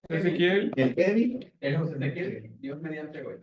Ezequiel. El Kevin, el José Ezequiel, Dios mediante hoy.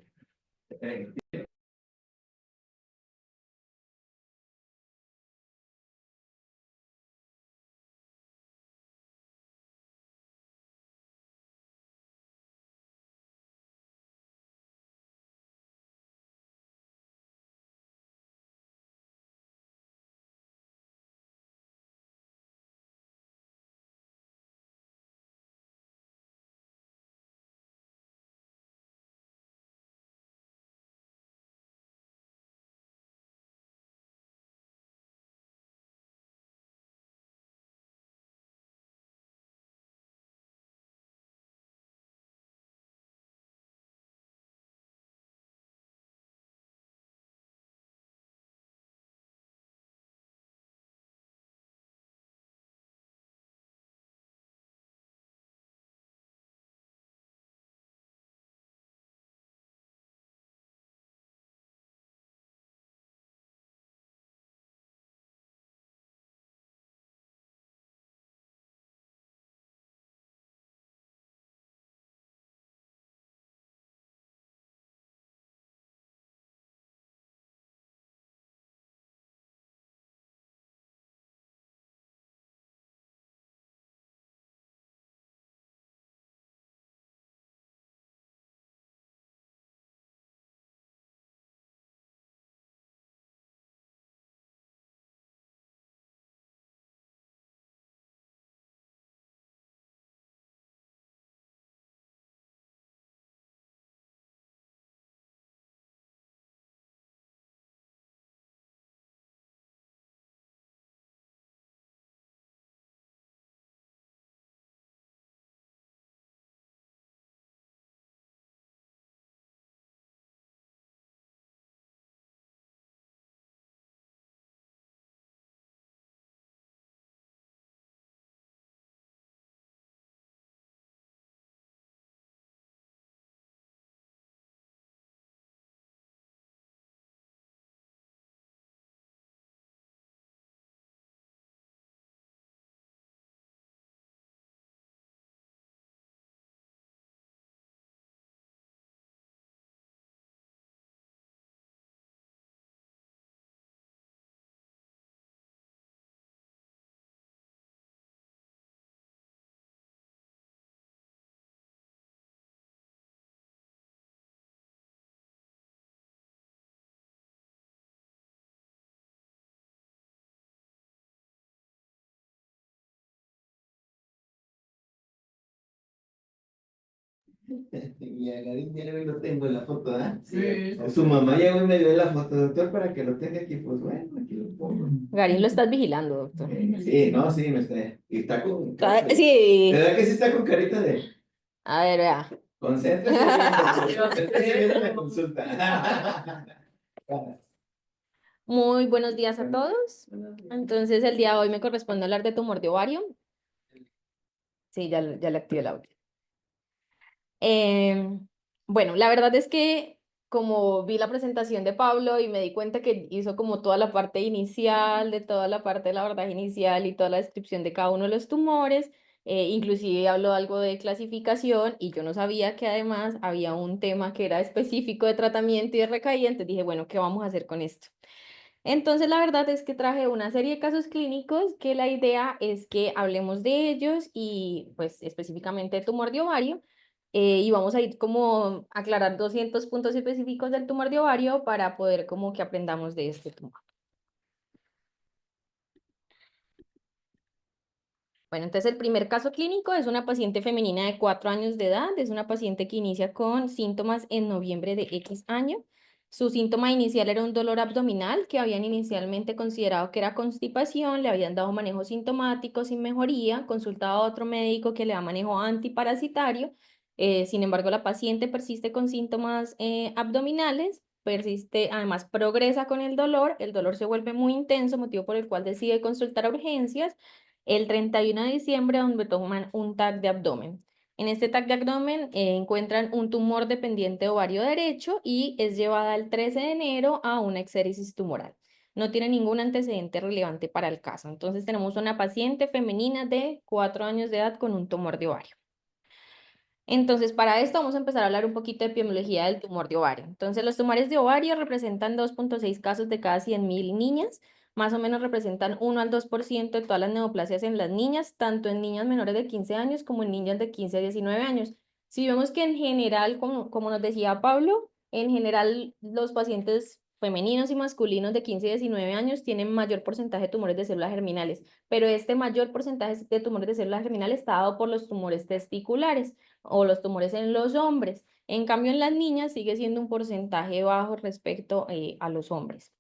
Y a Garín ya lo tengo en la foto, ¿ah? Sí. Su mamá ya me dio la foto, doctor, para que lo tenga aquí. Pues bueno, aquí lo pongo. Garín, lo estás vigilando, doctor. Sí, no, sí, me está. Y está con. Sí. ¿Verdad que sí está con carita de? A ver, vea. Concéntrese bien, concéntrese bien en la consulta. Muy buenos días a todos. Entonces, el día de hoy me corresponde hablar de tumor de ovario. Sí, ya le activé el audio. Bueno, la verdad es que como vi la presentación de Pablo y me di cuenta que hizo como toda la parte inicial, de toda la parte de la verdad inicial y toda la descripción de cada uno de los tumores, inclusive habló algo de clasificación y yo no sabía que además había un tema que era específico de tratamiento y de recaída, entonces dije, bueno, ¿qué vamos a hacer con esto? Entonces, la verdad es que traje una serie de casos clínicos que la idea es que hablemos de ellos y pues específicamente de tumor de ovario y vamos a ir como a aclarar 200 puntos específicos del tumor de ovario para poder como que aprendamos de este tumor. Bueno, entonces el primer caso clínico es una paciente femenina de 4 años de edad, es una paciente que inicia con síntomas en noviembre de X año. Su síntoma inicial era un dolor abdominal que habían inicialmente considerado que era constipación, le habían dado manejo sintomático sin mejoría, consultado a otro médico que le da manejo antiparasitario. Sin embargo, la paciente persiste con síntomas abdominales, persiste, además progresa con el dolor se vuelve muy intenso, motivo por el cual decide consultar a urgencias el 31 de diciembre, donde toman un TAC de abdomen. En este TAC de abdomen encuentran un tumor dependiente de ovario derecho y es llevada el 13 de enero a una exéresis tumoral. No tiene ningún antecedente relevante para el caso. Entonces tenemos una paciente femenina de 4 años de edad con un tumor de ovario. Entonces, para esto vamos a empezar a hablar un poquito de epidemiología del tumor de ovario. Entonces, los tumores de ovario representan 2,6 casos de cada 100.000 niñas, más o menos representan 1 al 2% de todas las neoplasias en las niñas, tanto en niñas menores de 15 años como en niñas de 15 a 19 años. Si vemos que en general, como nos decía Pablo, en general los pacientes femeninos y masculinos de 15 y 19 años tienen mayor porcentaje de tumores de células germinales, pero este mayor porcentaje de tumores de células germinales está dado por los tumores testiculares o los tumores en los hombres. En cambio, en las niñas sigue siendo un porcentaje bajo respecto a los hombres.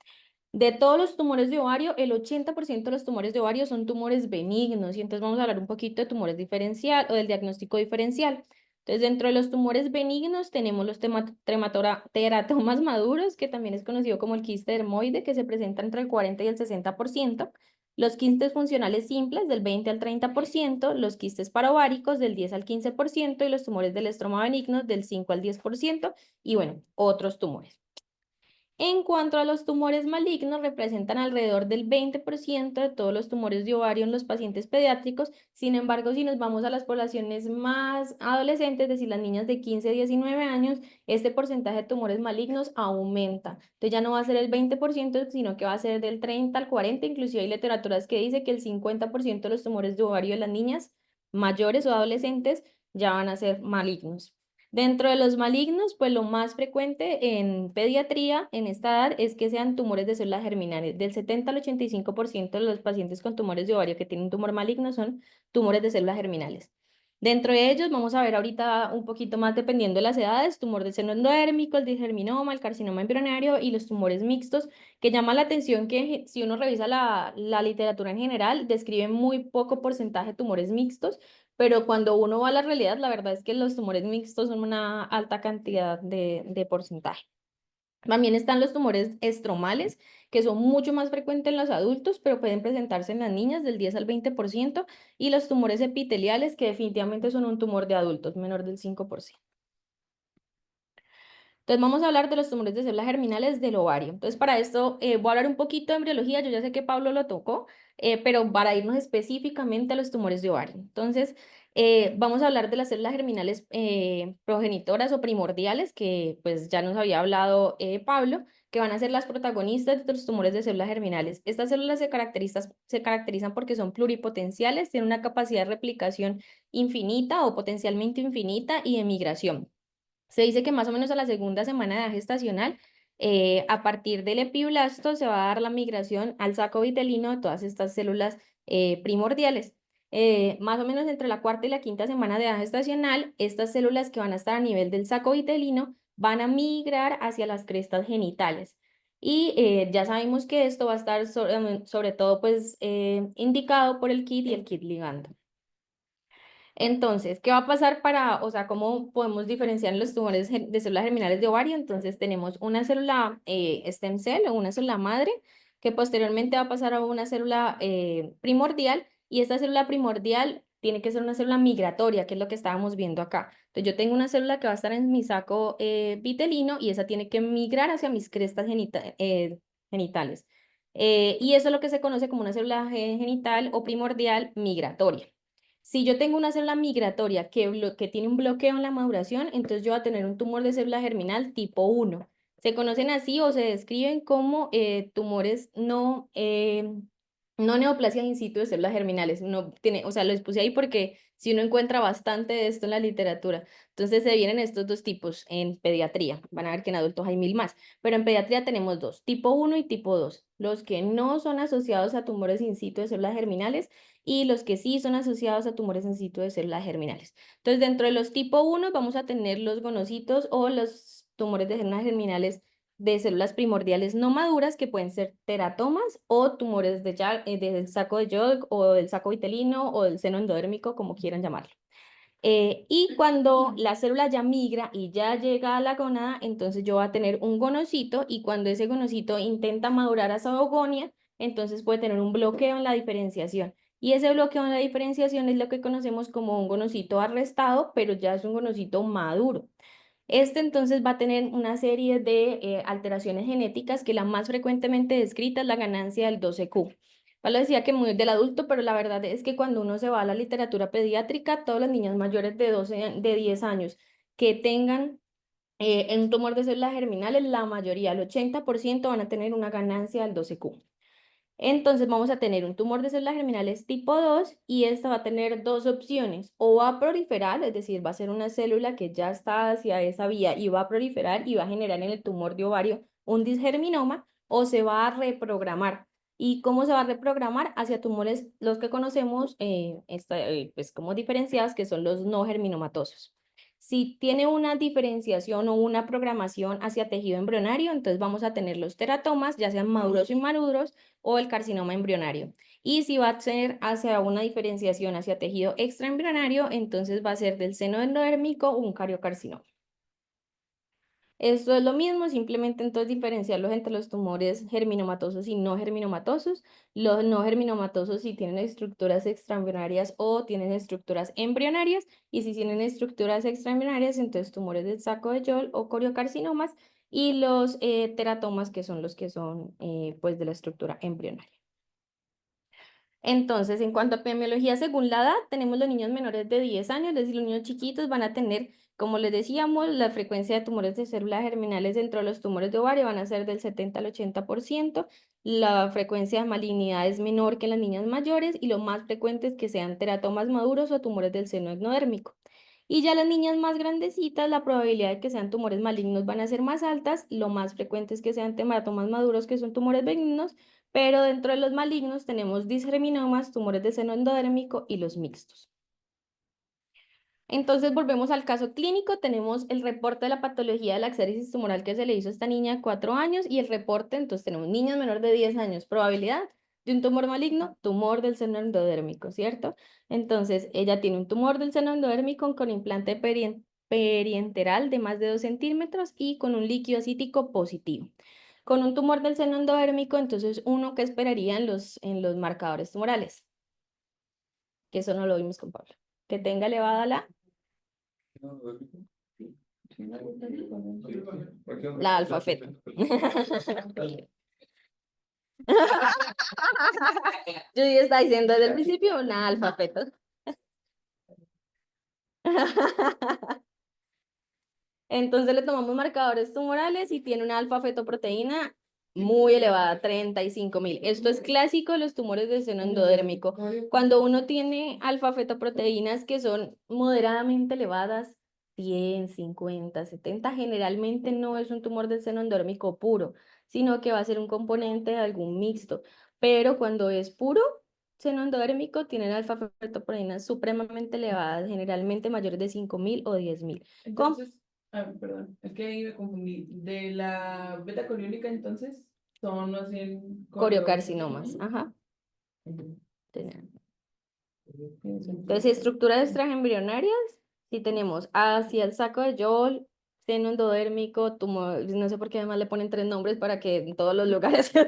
De todos los tumores de ovario, el 80% de los tumores de ovario son tumores benignos, y entonces vamos a hablar un poquito de tumores diferencial o del diagnóstico diferencial. Entonces, dentro de los tumores benignos tenemos los teratomas maduros, que también es conocido como el quiste dermoide, que se presenta entre el 40 y el 60%, los quistes funcionales simples del 20 al 30%, los quistes parováricos del 10 al 15% y los tumores del estroma benigno del 5 al 10%, y bueno, otros tumores. En cuanto a los tumores malignos, representan alrededor del 20% de todos los tumores de ovario en los pacientes pediátricos. Sin embargo, si nos vamos a las poblaciones más adolescentes, es decir, las niñas de 15 a 19 años, este porcentaje de tumores malignos aumenta. Entonces ya no va a ser el 20%, sino que va a ser del 30 al 40%. Inclusive hay literaturas que dice que el 50% de los tumores de ovario de las niñas mayores o adolescentes ya van a ser malignos. Dentro de los malignos, pues lo más frecuente en pediatría en esta edad es que sean tumores de células germinales. Del 70 al 85% de los pacientes con tumores de ovario que tienen un tumor maligno son tumores de células germinales. Dentro de ellos vamos a ver ahorita un poquito más dependiendo de las edades, tumor del seno endodérmico, el disgerminoma, el carcinoma embrionario y los tumores mixtos, que llama la atención que si uno revisa la literatura en general, describe muy poco porcentaje de tumores mixtos, pero cuando uno va a la realidad, la verdad es que los tumores mixtos son una alta cantidad de porcentaje. También están los tumores estromales, que son mucho más frecuentes en los adultos, pero pueden presentarse en las niñas del 10 al 20%, y los tumores epiteliales, que definitivamente son un tumor de adultos, menor del 5%. Entonces vamos a hablar de los tumores de células germinales del ovario. Entonces para esto voy a hablar un poquito de embriología, yo ya sé que Pablo lo tocó, pero para irnos específicamente a los tumores de ovario. Entonces vamos a hablar de las células germinales progenitoras o primordiales, que pues ya nos había hablado Pablo, que van a ser las protagonistas de los tumores de células germinales. Estas células se caracterizan porque son pluripotenciales, tienen una capacidad de replicación infinita o potencialmente infinita y de migración. Se dice que más o menos a la segunda semana de edad gestacional, a partir del epiblasto, se va a dar la migración al saco vitelino de todas estas células primordiales. Más o menos entre la cuarta y la quinta semana de edad gestacional, estas células que van a estar a nivel del saco vitelino van a migrar hacia las crestas genitales. Y ya sabemos que esto va a estar sobre todo pues, indicado por el KIT y el KIT ligando. Entonces, ¿qué va a pasar o sea, cómo podemos diferenciar los tumores de células germinales de ovario? Entonces, tenemos una célula stem cell o una célula madre que posteriormente va a pasar a una célula primordial, y esta célula primordial tiene que ser una célula migratoria, que es lo que estábamos viendo acá. Entonces, yo tengo una célula que va a estar en mi saco vitelino y esa tiene que migrar hacia mis crestas genitales. Y eso es lo que se conoce como una célula genital o primordial migratoria. Si yo tengo una célula migratoria que tiene un bloqueo en la maduración, entonces yo voy a tener un tumor de célula germinal tipo 1. Se conocen así o se describen como tumores no neoplasias in situ de células germinales. No tiene, o sea, los puse ahí porque si uno encuentra bastante de esto en la literatura. Entonces se vienen estos dos tipos en pediatría. Van a ver que en adultos hay 1000 más, pero en pediatría tenemos dos, tipo 1 y tipo 2. Los que no son asociados a tumores in situ de células germinales y los que sí son asociados a tumores in situ de células germinales. Entonces, dentro de los tipo 1 vamos a tener los gonocitos o los tumores de células germinales de células primordiales no maduras, que pueden ser teratomas o tumores del saco de Jolk o del saco vitelino o del seno endodérmico, como quieran llamarlo. Y cuando la célula ya migra y ya llega a la gónada, entonces yo voy a tener un gonocito, y cuando ese gonocito intenta madurar a esa ogonia, entonces puede tener un bloqueo en la diferenciación. Y ese bloqueo en la diferenciación es lo que conocemos como un gonocito arrestado, pero ya es un gonocito maduro. Este entonces va a tener una serie de alteraciones genéticas, que la más frecuentemente descrita es la ganancia del 12q. Pablo decía que muy del adulto, pero la verdad es que cuando uno se va a la literatura pediátrica, todos los niños mayores de 10 años que tengan un tumor de células germinales, la mayoría, el 80% van a tener una ganancia del 12Q. Entonces vamos a tener un tumor de células germinales tipo 2 y esta va a tener dos opciones. O va a proliferar, es decir, va a ser una célula que ya está hacia esa vía y va a proliferar y va a generar en el tumor de ovario un disgerminoma, o se va a reprogramar. ¿Y cómo se va a reprogramar? Hacia tumores, los que conocemos pues como diferenciados, que son los no germinomatosos. Si tiene una diferenciación o una programación hacia tejido embrionario, entonces vamos a tener los teratomas, ya sean maduros o inmaduros, o el carcinoma embrionario. Y si va a ser hacia una diferenciación hacia tejido extraembrionario, entonces va a ser del seno endodérmico un cariocarcinoma. Esto es lo mismo, simplemente entonces diferenciarlos entre los tumores germinomatosos y no germinomatosos. Los no germinomatosos si tienen estructuras extraembrionarias o tienen estructuras embrionarias, y si tienen estructuras extraembrionarias, entonces tumores del saco de Yol o coriocarcinomas, y los teratomas, que son los que son pues de la estructura embrionaria. Entonces, en cuanto a epidemiología según la edad, tenemos los niños menores de 10 años, es decir, los niños chiquitos van a tener, como les decíamos, la frecuencia de tumores de células germinales dentro de los tumores de ovario van a ser del 70 al 80%, la frecuencia de malignidad es menor que en las niñas mayores y lo más frecuente es que sean teratomas maduros o tumores del seno endodérmico. Y ya las niñas más grandecitas, la probabilidad de que sean tumores malignos van a ser más altas, lo más frecuente es que sean teratomas maduros, que son tumores benignos, pero dentro de los malignos tenemos disgerminomas, tumores de seno endodérmico y los mixtos. Entonces volvemos al caso clínico, tenemos el reporte de la patología de la xéresis tumoral que se le hizo a esta niña de 4 años y el reporte, entonces tenemos niños menor de 10 años, probabilidad de un tumor maligno, tumor del seno endodérmico, ¿cierto? Entonces ella tiene un tumor del seno endodérmico con implante perienteral de más de 2 centímetros y con un líquido acítico positivo. Con un tumor del seno endodérmico, entonces uno que esperaría en los marcadores tumorales, que eso no lo vimos con Pablo. Que tenga elevada la alfa feta. Yo ya estaba diciendo desde el principio una alfa feta. Entonces le tomamos marcadores tumorales y tiene una alfa-fetoproteína muy elevada, 35.000. Esto es clásico de los tumores del seno endodérmico. Cuando uno tiene alfa-fetoproteínas que son moderadamente elevadas, 100, 50, 70, generalmente no es un tumor del seno endodérmico puro, sino que va a ser un componente de algún mixto. Pero cuando es puro seno endodérmico, tienen alfa-fetoproteínas supremamente elevadas, generalmente mayores de 5.000 o 10.000. Entonces, perdón, es que ahí me confundí. De la beta coriónica, entonces, son más bien Coriocarcinomas, ajá. Entonces, estructuras extraembrionarias, si tenemos hacia el saco de Yol, seno endodérmico, tumor, no sé por qué además le ponen 3 nombres para que en todos los lugares sea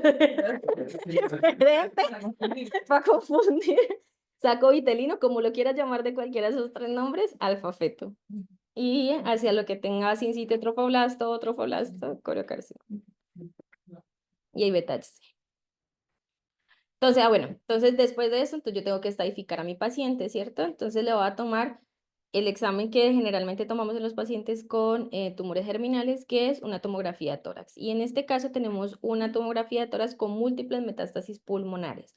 diferente, para confundir. Saco vitelino, como lo quieras llamar de cualquiera de esos 3 nombres, alfa-feto. Y hacia lo que tenga sincite trofoblasto, coriocarcinoma. Y hay beta-HC. Entonces, bueno, entonces después de eso, entonces yo tengo que estadificar a mi paciente, ¿cierto? Entonces le voy a tomar el examen que generalmente tomamos en los pacientes con tumores germinales, que es una tomografía de tórax. Y en este caso tenemos una tomografía de tórax con múltiples metástasis pulmonares.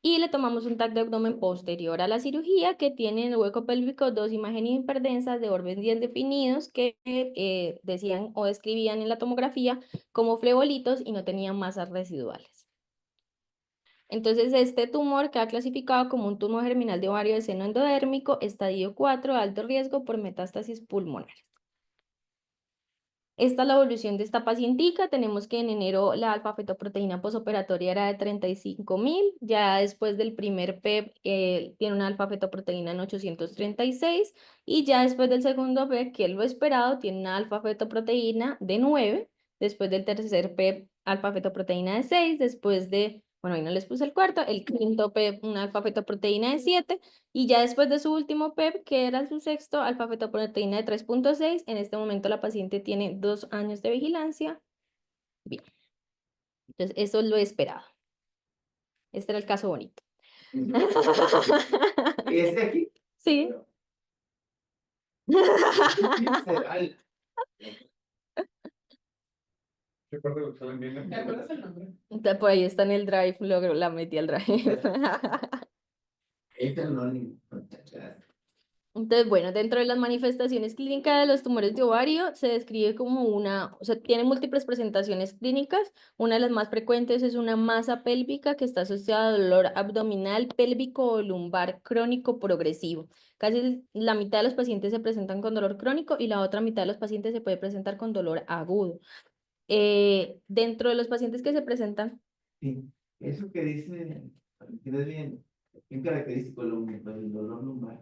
Y le tomamos un TAC de abdomen posterior a la cirugía, que tiene en el hueco pélvico 2 imágenes hiperdensas de orden bien definidos que decían o describían en la tomografía como flebolitos y no tenían masas residuales. Entonces, este tumor queda clasificado como un tumor germinal de ovario de seno endodérmico, estadio 4, alto riesgo por metástasis pulmonares. Esta es la evolución de esta pacientica. Tenemos que en enero la alfa-fetoproteína posoperatoria era de 35.000. Ya después del primer PEP tiene una alfa-fetoproteína en 836. Y ya después del segundo PEP, que es lo esperado, tiene una alfa-fetoproteína de 9. Después del tercer PEP, alfa-fetoproteína de 6. Después de, bueno, ahí no les puse el cuarto, el quinto PEP, una alfa-fetoproteína de 7. Y ya después de su último PEP, que era su sexto, alfa-fetoproteína de 3.6, en este momento la paciente tiene 2 años de vigilancia. Bien, entonces eso es lo esperado. Este era el caso bonito. ¿Y es de aquí? Sí. Visceral. ¿Te acuerdas el nombre? Por ahí está en el drive, la metí al drive. Es anónimo. Entonces, bueno, dentro de las manifestaciones clínicas de los tumores de ovario se describe como o sea, tiene múltiples presentaciones clínicas. Una de las más frecuentes es una masa pélvica que está asociada a dolor abdominal, pélvico o lumbar crónico progresivo. Casi la mitad de los pacientes se presentan con dolor crónico y la otra mitad de los pacientes se puede presentar con dolor agudo. Dentro de los pacientes que se presentan, Sí, eso que dice, tienes bien característico el dolor lumbar.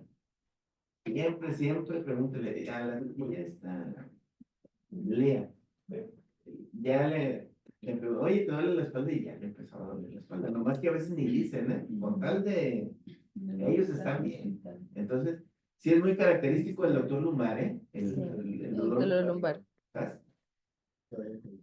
Siempre pregúntele a la niña esta, Lea, ya le preguntó, oye, ¿te duele la espalda? Y ya le empezó a doler la espalda, nomás que a veces ni dicen, ¿eh? Con tal de, ellos están bien. Entonces, sí es muy característico el doctor lumbar, ¿eh? El el dolor dolor lumbar. ¿Estás?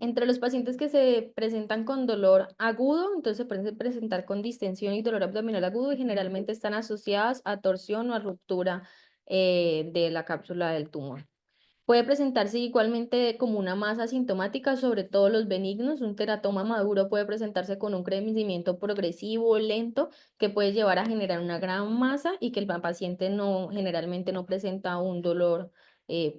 Entre los pacientes que se presentan con dolor agudo, entonces se pueden presentar con distensión y dolor abdominal agudo y generalmente están asociadas a torsión o a ruptura de la cápsula del tumor. Puede presentarse igualmente como una masa asintomática, sobre todo los benignos. Un teratoma maduro puede presentarse con un crecimiento progresivo o lento que puede llevar a generar una gran masa y que el paciente generalmente no presenta un dolor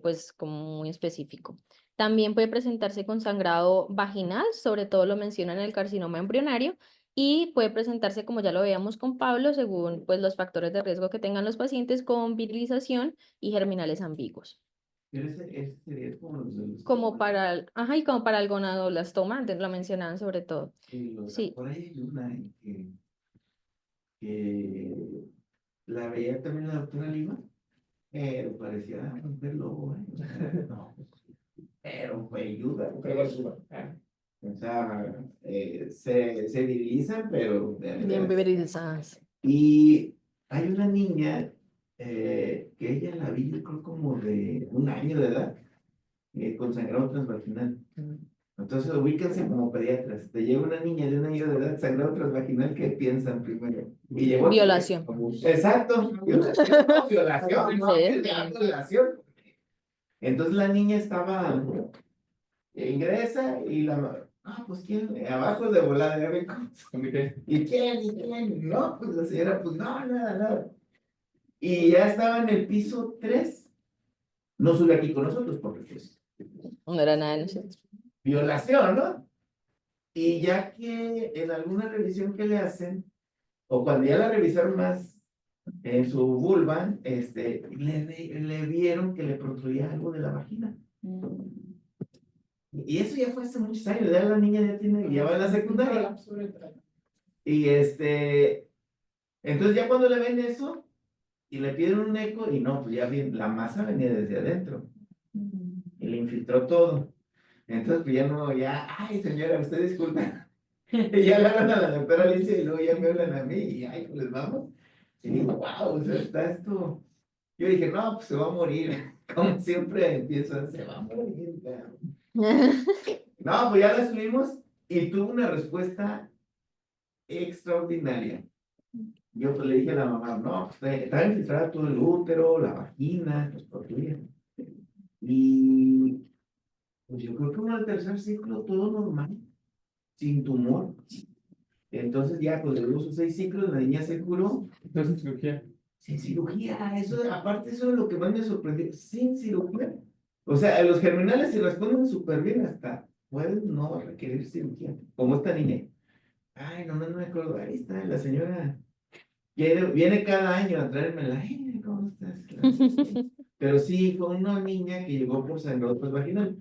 pues como muy específico. También puede presentarse con sangrado vaginal, sobre todo lo mencionan en el carcinoma embrionario, y puede presentarse, como ya lo veíamos con Pablo, según pues, los factores de riesgo que tengan los pacientes, con virilización y germinales ambiguos. Pero ese sería como los de los Como para y como para el gonadoblastoma, antes lo mencionaban sobre todo. Sí. por ahí hay una que la veía también la doctora Lima, pero parecía una mujer lobo, ¿eh? O sea, no, pero ayuda. O sea, se virilizan, pero de Bien veras. virilizadas. Y hay una niña que ella la vi, yo creo como de 1 año de edad, con sangrado transvaginal. Entonces, ubíquense como pediatras. Te llega una niña de 1 año de edad, sangrado transvaginal, ¿qué piensan primero? Y llegó Violación. Exacto. Violación. No, violación. No, Sí. ¿qué diablos, violación? Entonces la niña estaba, ingresa y pues quién, abajo de volada, ya ven cómo son. ¿Y quién? ¿Y quién? No, pues la señora, pues no, nada. Y ya estaba en el piso 3. No sube aquí con nosotros porque pues No era nada de nosotros. violación, ¿no? Y ya que en alguna revisión que le hacen, o cuando ya la revisaron más en su vulva, le vieron que le protruía algo de la vagina. Y eso ya fue hace muchos años, ya la niña ya va en la secundaria. Y entonces ya cuando le ven eso, y le piden un eco, y no, pues ya bien, la masa venía desde adentro. Y le infiltró todo. Entonces, pues ya no, ay señora, usted disculpa. Y ya le hablan a la doctora Alicia y luego ya me hablan a mí y ay, pues vamos. Y digo, wow, o sea, está esto. Yo dije, no, pues se va a morir. Como siempre empiezo, se va a morir. Cabrón. No, pues ya la subimos y tuvo una respuesta extraordinaria. Yo pues le dije a la mamá, no, pues estaba infiltrada todo el útero, la vagina, pues por y pues yo creo que uno al tercer ciclo todo normal, sin tumor. Entonces ya, pues le dimos 6 ciclos, la niña se curó. Entonces, cirugía. Sin cirugía, aparte eso es lo que más me sorprendió, sin cirugía. O sea, los germinales se responden súper bien, hasta pueden no requerir cirugía, como esta niña. Ay, no me acuerdo, ahí está la señora, viene cada año a traérmela, ¿cómo estás? Pero sí, fue una niña que llegó por sangrado vaginal.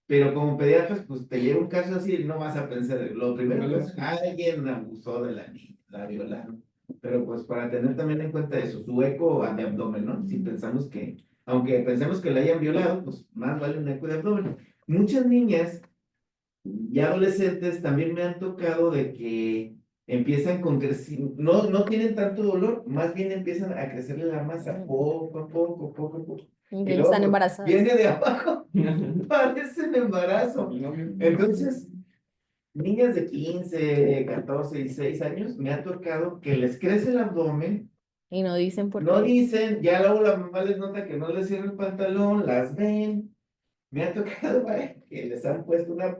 Pero como pediatras, pues te llega un caso así, no vas a pensar, lo primero que es, alguien abusó de la niña, la violaron. Pero pues para tener también en cuenta eso, su eco de abdomen, ¿no? Si pensamos que, aunque pensemos que la hayan violado, pues más vale un eco de abdomen. Muchas niñas y adolescentes también me han tocado de que empiezan con no tienen tanto dolor, más bien empiezan a crecerle la masa poco a poco. Y luego, Están pues, embarazadas. viene de abajo, parecen embarazo. Entonces, niñas de 15, 14, 16 años, me ha tocado que les crece el abdomen, Y no dicen por no qué. dicen, ya luego la mamá les nota que no les cierra el pantalón, las ven. Me ha tocado que les han puesto una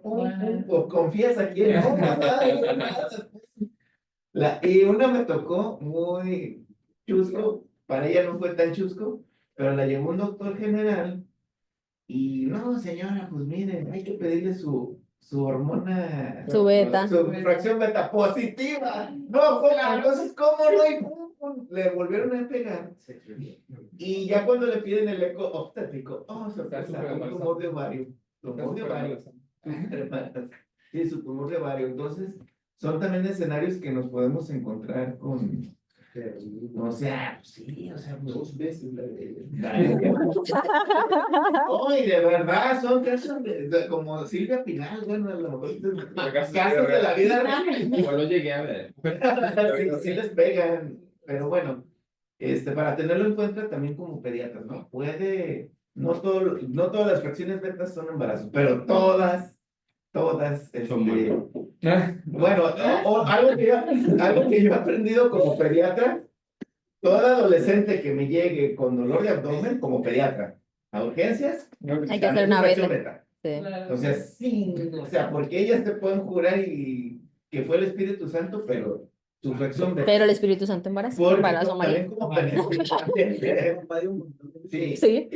confías a quién, no, mamá, no, nada. Y una me tocó muy chusco, para ella no fue tan chusco, pero la llevó un doctor general y no, señora, pues mire, hay que pedirle su hormona, Su beta. su fracción beta positiva. No, pues entonces, ¿cómo no? Y pum, pum, le volvieron a pegar. Y ya cuando le piden el eco obstétrico, oh, sorpresa, un tumor de ovario. Tumor de ovario. Sí, su tumor de ovario. Entonces, son también escenarios que nos podemos encontrar con. O sea, pues sí, o sea, pues, 2 veces la de. Ay, de verdad, son casos como Silvia Pinal, bueno, a lo mejor casos de la vida real. Igual lo llegué a ver. Sí, sí les pegan, pero bueno, para tenerlo en cuenta también como pediatras, ¿no? No todas las fracciones betas son embarazos, pero todas, Son muy bueno, algo que yo he aprendido como pediatra, toda adolescente que me llegue con dolor de abdomen como pediatra a urgencias, Hay que hacer también una fracción beta. beta. Sí. Claro. O sea, sí, o sea, porque ellas te pueden jurar y que fue el Espíritu Santo, pero su fracción beta. Pero el Espíritu Santo embarazó, Porque embarazó a María. también como pediatra, sí, Sí.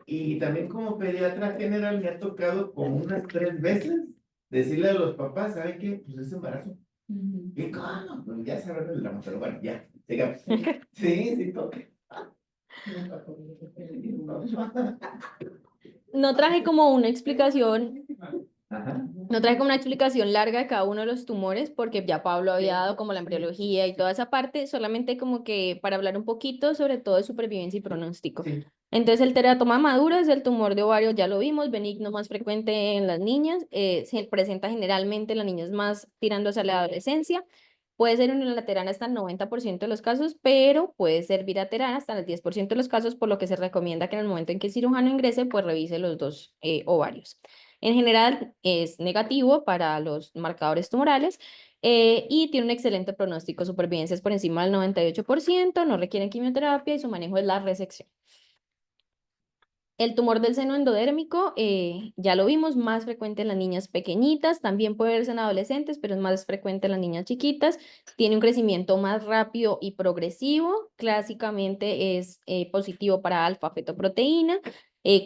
y también como pediatra general me ha tocado como unas 3 veces decirle a los papás, ¿sabe qué? Pues es embarazo. Ujú. ¿Y cómo? Pues ya saben el drama, pero bueno, ya, sigamos. Sí, sí, toque. No traje como una explicación, Ajá. no traje como una explicación larga de cada uno de los tumores, porque ya Pablo había dado como la embriología y toda esa parte, solamente como que para hablar un poquito sobre todo de supervivencia y pronóstico. Sí. Entonces, el teratoma maduro es el tumor de ovario, ya lo vimos, benigno más frecuente en las niñas, se presenta generalmente en las niñas más tirando hacia la adolescencia. Puede ser unilateral hasta el 90% de los casos, pero puede ser bilateral hasta el 10% de los casos, por lo que se recomienda que en el momento en que el cirujano ingrese, pues revise los dos ovarios. En general es negativo para los marcadores tumorales y tiene un excelente pronóstico, supervivencia por encima del 98%, no requieren quimioterapia y su manejo es la resección. El tumor del seno endodérmico, ya lo vimos, más frecuente en las niñas pequeñitas, también puede verse en adolescentes, pero es más frecuente en las niñas chiquitas. Tiene un crecimiento más rápido y progresivo. Clásicamente es positivo para alfa-fetoproteína.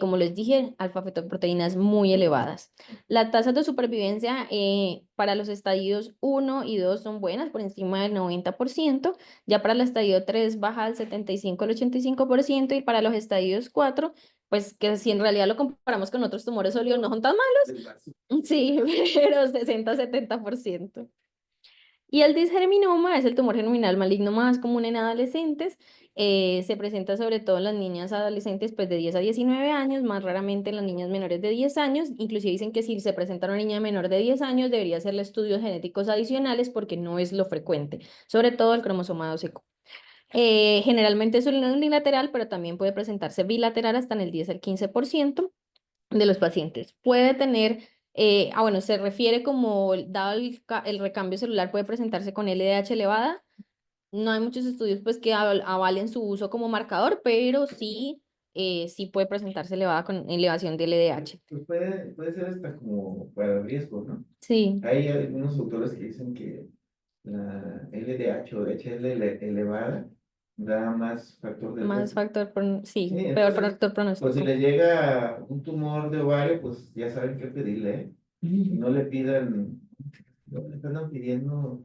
Como les dije, alfa-fetoproteínas muy elevadas. Las tasas de supervivencia para los estadios 1 y 2 son buenas, por encima del 90%. Ya para el estadio 3 baja al 75 al 85% y para los estadios 4 pues que si en realidad lo comparamos con otros tumores sólidos no son tan malos, sí, pero 60-70%. Y el disgerminoma es el tumor germinal maligno más común en adolescentes, se presenta sobre todo en las niñas adolescentes pues de 10 a 19 años, más raramente en las niñas menores de 10 años, inclusive dicen que si se presenta una niña menor de 10 años debería hacerle estudios genéticos adicionales porque no es lo frecuente, sobre todo el cromosoma 12. Generalmente es unilateral, pero también puede presentarse bilateral hasta en el 10 al 15% de los pacientes. Puede tener, bueno, se refiere como, dado el recambio celular, puede presentarse con LDH elevada. No hay muchos estudios pues que avalen su uso como marcador, pero sí, sí puede presentarse elevada con elevación de LDH. Pues puede ser hasta como para riesgo, ¿no? Sí, Hay algunos autores que dicen que la LDH o HL elevada da más factor de más riesgo. factor, sí, Sí, peor entonces, factor pues si pronóstico. le llega un tumor de ovario, pues ya saben qué pedirle, ¿eh? Y no le pidan, no le están pidiendo,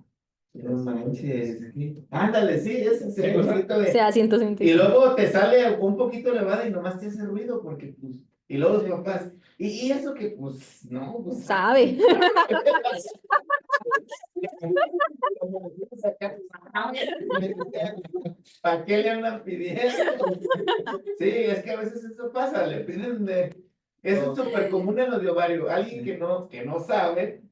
no manches. Ándale, sí, ese es el poquito de. Sea Y 165. luego te sale un poquito elevada y nomás te hace ruido porque, pues, y luego los papás, y eso que, pues, no, pues. Sabe. ¿Para qué le andan pidiendo? Sí, es que a veces eso pasa, le piden de. Eso es súper común en los de ovario. Alguien que no sabe,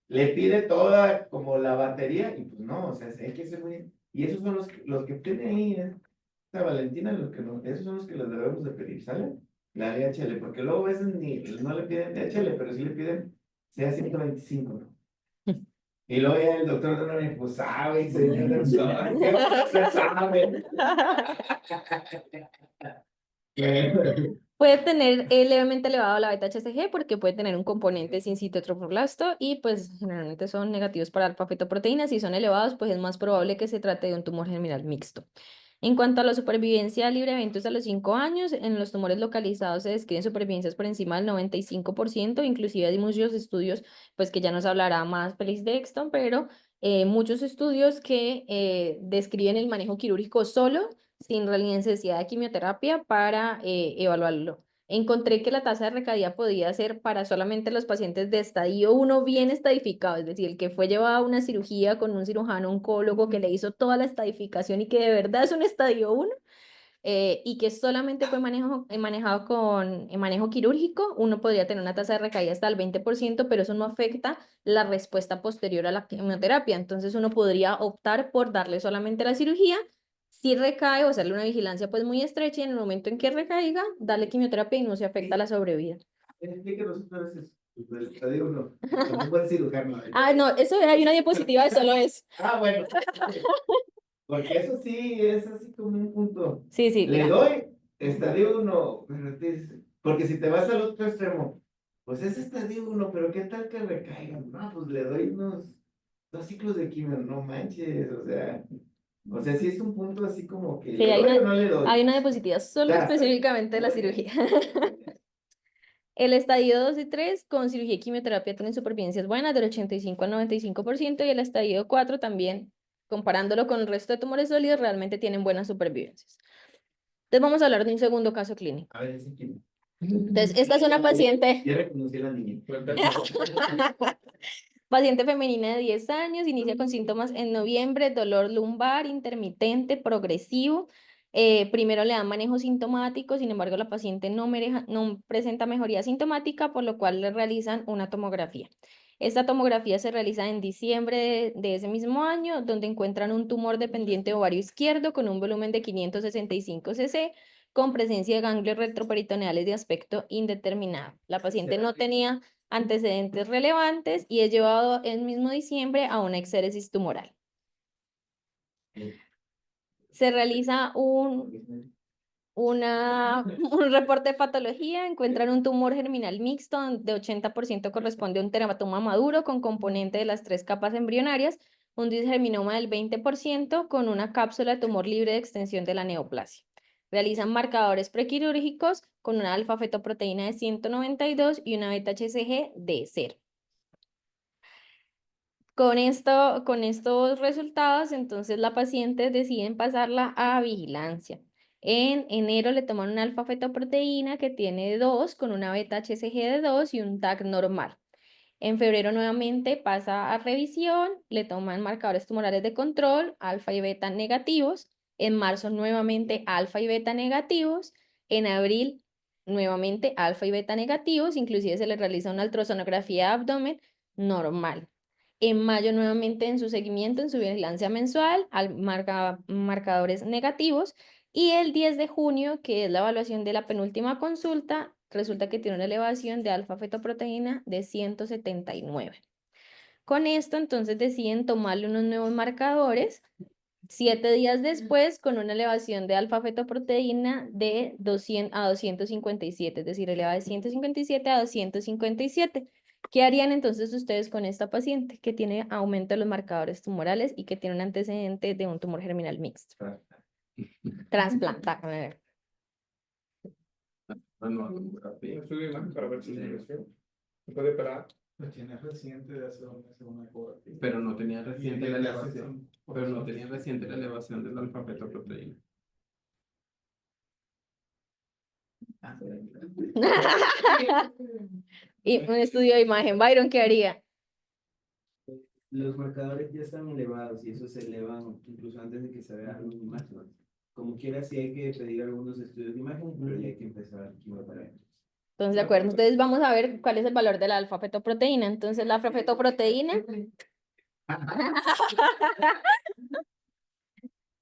le pide toda como la batería, y pues no, o sea, sí hay que ser muy. Y esos son los que tiene ahí, esta Valentina, los que no, esos son los que les debemos de pedir, ¿sale? La DHL, porque luego a veces no le piden DHL, pero sí le piden sea 125, ¿no? Y luego ya el doctor no me pues sabe, señor doctor, ¿qué usted sabe? Puede tener levemente elevado la beta-HCG porque puede tener un componente sin citotrofoblasto y pues generalmente son negativos para alfa-fetoproteínas. Si son elevados, pues es más probable que se trate de un tumor germinal mixto. En cuanto a la supervivencia libre de eventos a los 5 años, en los tumores localizados se describen supervivencias por encima del 95%, inclusive hay muchos estudios, pues que ya nos hablará más Félix Dexton, pero muchos estudios que describen el manejo quirúrgico solo sin necesidad de quimioterapia para evaluarlo. Encontré que la tasa de recaída podía ser para solamente los pacientes de estadio 1 bien estadificado, es decir, el que fue llevado a una cirugía con un cirujano oncólogo que le hizo toda la estadificación y que de verdad es un estadio 1 y que solamente fue manejado con manejo quirúrgico, uno podría tener una tasa de recaída hasta el 20%, pero eso no afecta la respuesta posterior a la quimioterapia. Entonces uno podría optar por darle solamente la cirugía. Si recae o hacerle una vigilancia pues muy estrecha y en el momento en que recaiga, darle quimioterapia y no se afecta la sobrevida. Explíquenos otra vez eso. Te digo, no, como un buen cirujano. Ah, no, eso hay una diapositiva de solo eso. Ah, bueno. Porque eso sí es así como un punto. Sí, sí, Le mira. doy estadio 1, porque si te vas al otro extremo, pues es estadio 1, pero ¿qué tal que recaigan? No, pues le doy unos 2 ciclos de quimio, no manches, o sea, sí es un punto así como que Sí, le doy o no le doy. hay una diapositiva solo Ya. específicamente de la cirugía. El estadio 2 y 3 con cirugía y quimioterapia tienen supervivencias buenas del 85 al 95% y el estadio 4 también, comparándolo con el resto de tumores sólidos, realmente tienen buenas supervivencias. Entonces vamos a hablar de un segundo caso clínico. A ver, ese quimio. Entonces, esta es una paciente, Ya reconocí a la niña. paciente femenina de 10 años, inicia con síntomas en noviembre, dolor lumbar intermitente, progresivo. Primero le dan manejo sintomático, sin embargo la paciente no presenta mejoría sintomática, por lo cual le realizan una tomografía. Esta tomografía se realiza en diciembre de ese mismo año, donde encuentran un tumor dependiente ovario izquierdo con un volumen de 565 cc, con presencia de ganglios retroperitoneales de aspecto indeterminado. La paciente no tenía antecedentes relevantes y es llevado el mismo diciembre a una exéresis tumoral. Se realiza un reporte de patología, encuentran un tumor germinal mixto de 80% corresponde a un teratoma maduro con componente de las 3 capas embrionarias, un disgerminoma del 20% con una cápsula de tumor libre de extensión de la neoplasia. Realizan marcadores prequirúrgicos con una alfa-fetoproteína de 192 y una beta-HCG de 0. Con estos resultados, entonces la paciente deciden pasarla a vigilancia. En enero le toman una alfa-fetoproteína que tiene 2 con una beta-HCG de 2 y un TAC normal. En febrero nuevamente pasa a revisión, le toman marcadores tumorales de control, alfa y beta negativos. En marzo nuevamente alfa y beta negativos. En abril nuevamente alfa y beta negativos, inclusive se le realiza una ultrasonografía de abdomen normal. En mayo nuevamente en su seguimiento, en su vigilancia mensual, marcadores negativos. Y el 10 de junio, que es la evaluación de la penúltima consulta, resulta que tiene una elevación de alfa-fetoproteína de 179. Con esto, entonces deciden tomarle unos nuevos marcadores. 7 días después, con una elevación de alfa-fetoproteína de 200 a 257, es decir, eleva de 157 a 257. ¿Qué harían entonces ustedes con esta paciente que tiene aumento de los marcadores tumorales y que tiene un antecedente de un tumor germinal mixto? Trasplantar. Estudio de imagen para ver si se creció. ¿Se puede operar? Lo tiene reciente de hacer una segunda ecografía. Pero no tenía reciente la Y elevación. Pero no tenía reciente la elevación del alfa-fetoproteína. Y un estudio de imagen, Byron, ¿qué haría? Los marcadores ya están elevados y esos se elevan incluso antes de que se vea una imagen. Como quiera, sí hay que pedir algunos estudios de imagen, pero ya hay que empezar quimioterapia. Entonces, de acuerdo. Entonces, vamos a ver cuál es el valor de la alfa-fetoproteína. Entonces, la alfa-fetoproteína.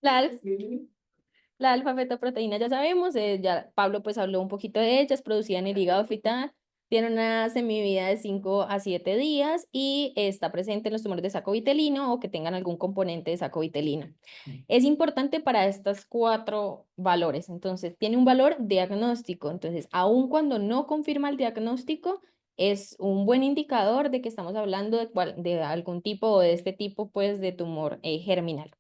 La, la alfa-fetoproteína ya sabemos, ya Pablo pues habló un poquito de ella, es producida en el hígado fetal, Tiene una semivida de 5 a 7 días y está presente en los tumores de saco vitelino o que tengan algún componente de saco vitelino. Es importante para estos 4 valores. Entonces, tiene un valor diagnóstico. Entonces, aun cuando no confirma el diagnóstico, es un buen indicador de que estamos hablando de algún tipo o de este tipo, pues, de tumor germinal.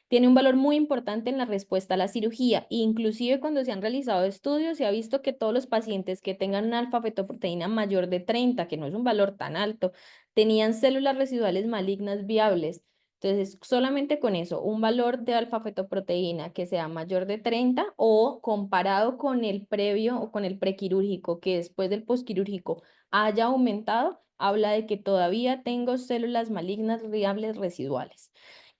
Tiene un valor muy importante en la respuesta a la cirugía. Inclusive cuando se han realizado estudios, se ha visto que todos los pacientes que tengan una alfa-fetoproteína mayor de 30, que no es un valor tan alto, tenían células residuales malignas viables. Entonces, solamente con eso, un valor de alfa-fetoproteína que sea mayor de 30 o comparado con el previo o con el prequirúrgico, que después del posquirúrgico haya aumentado, habla de que todavía tengo células malignas viables residuales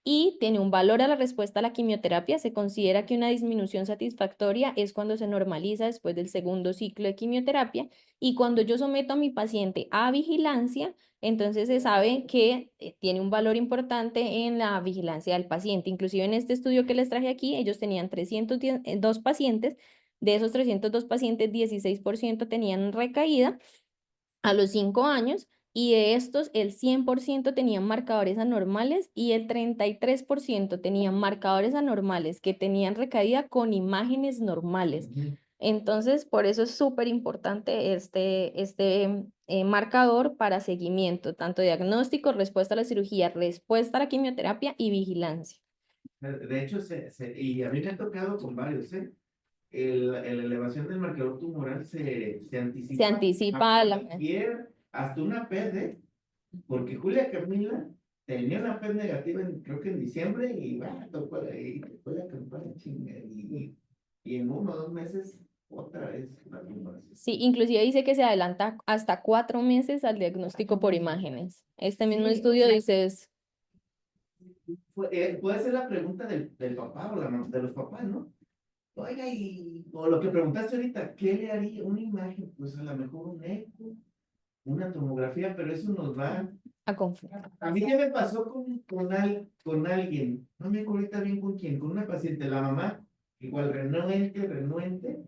y tiene un valor a la respuesta a la quimioterapia. Se considera que una disminución satisfactoria es cuando se normaliza después del segundo ciclo de quimioterapia y cuando yo someto a mi paciente a vigilancia, entonces se sabe que tiene un valor importante en la vigilancia del paciente. Inclusive en este estudio que les traje aquí, ellos tenían 302 pacientes. De esos 302 pacientes, 16% tenían recaída a los 5 años y de estos el 100% tenían marcadores anormales y el 33% tenían marcadores anormales que tenían recaída con imágenes normales. Ujú. Entonces, por eso es súper importante este marcador para seguimiento, tanto diagnóstico, respuesta a la cirugía, respuesta a la quimioterapia y vigilancia. De hecho, y a mí me ha tocado con varios, ¿eh? La elevación del marcador tumoral se anticipa Se anticipa a la... hasta una PET, porque Julia Camila tenía una PET negativa creo que en diciembre y bueno, fue la campaña chinga y en 1 o 2 meses otra vez la tumoración. Sí, inclusive dice que se adelanta hasta 4 meses al diagnóstico por imágenes. Este mismo Sí, estudio dice puede ser la pregunta del papá o de los papás, ¿no? Oiga, o lo que preguntaste ahorita, ¿qué le haría una imagen? Pues a lo mejor un eco, una tomografía, pero eso nos va. a confundir. A mí ya me pasó con alguien, no me acuerdo ahorita bien con quién, con una paciente, la mamá, igual renuente,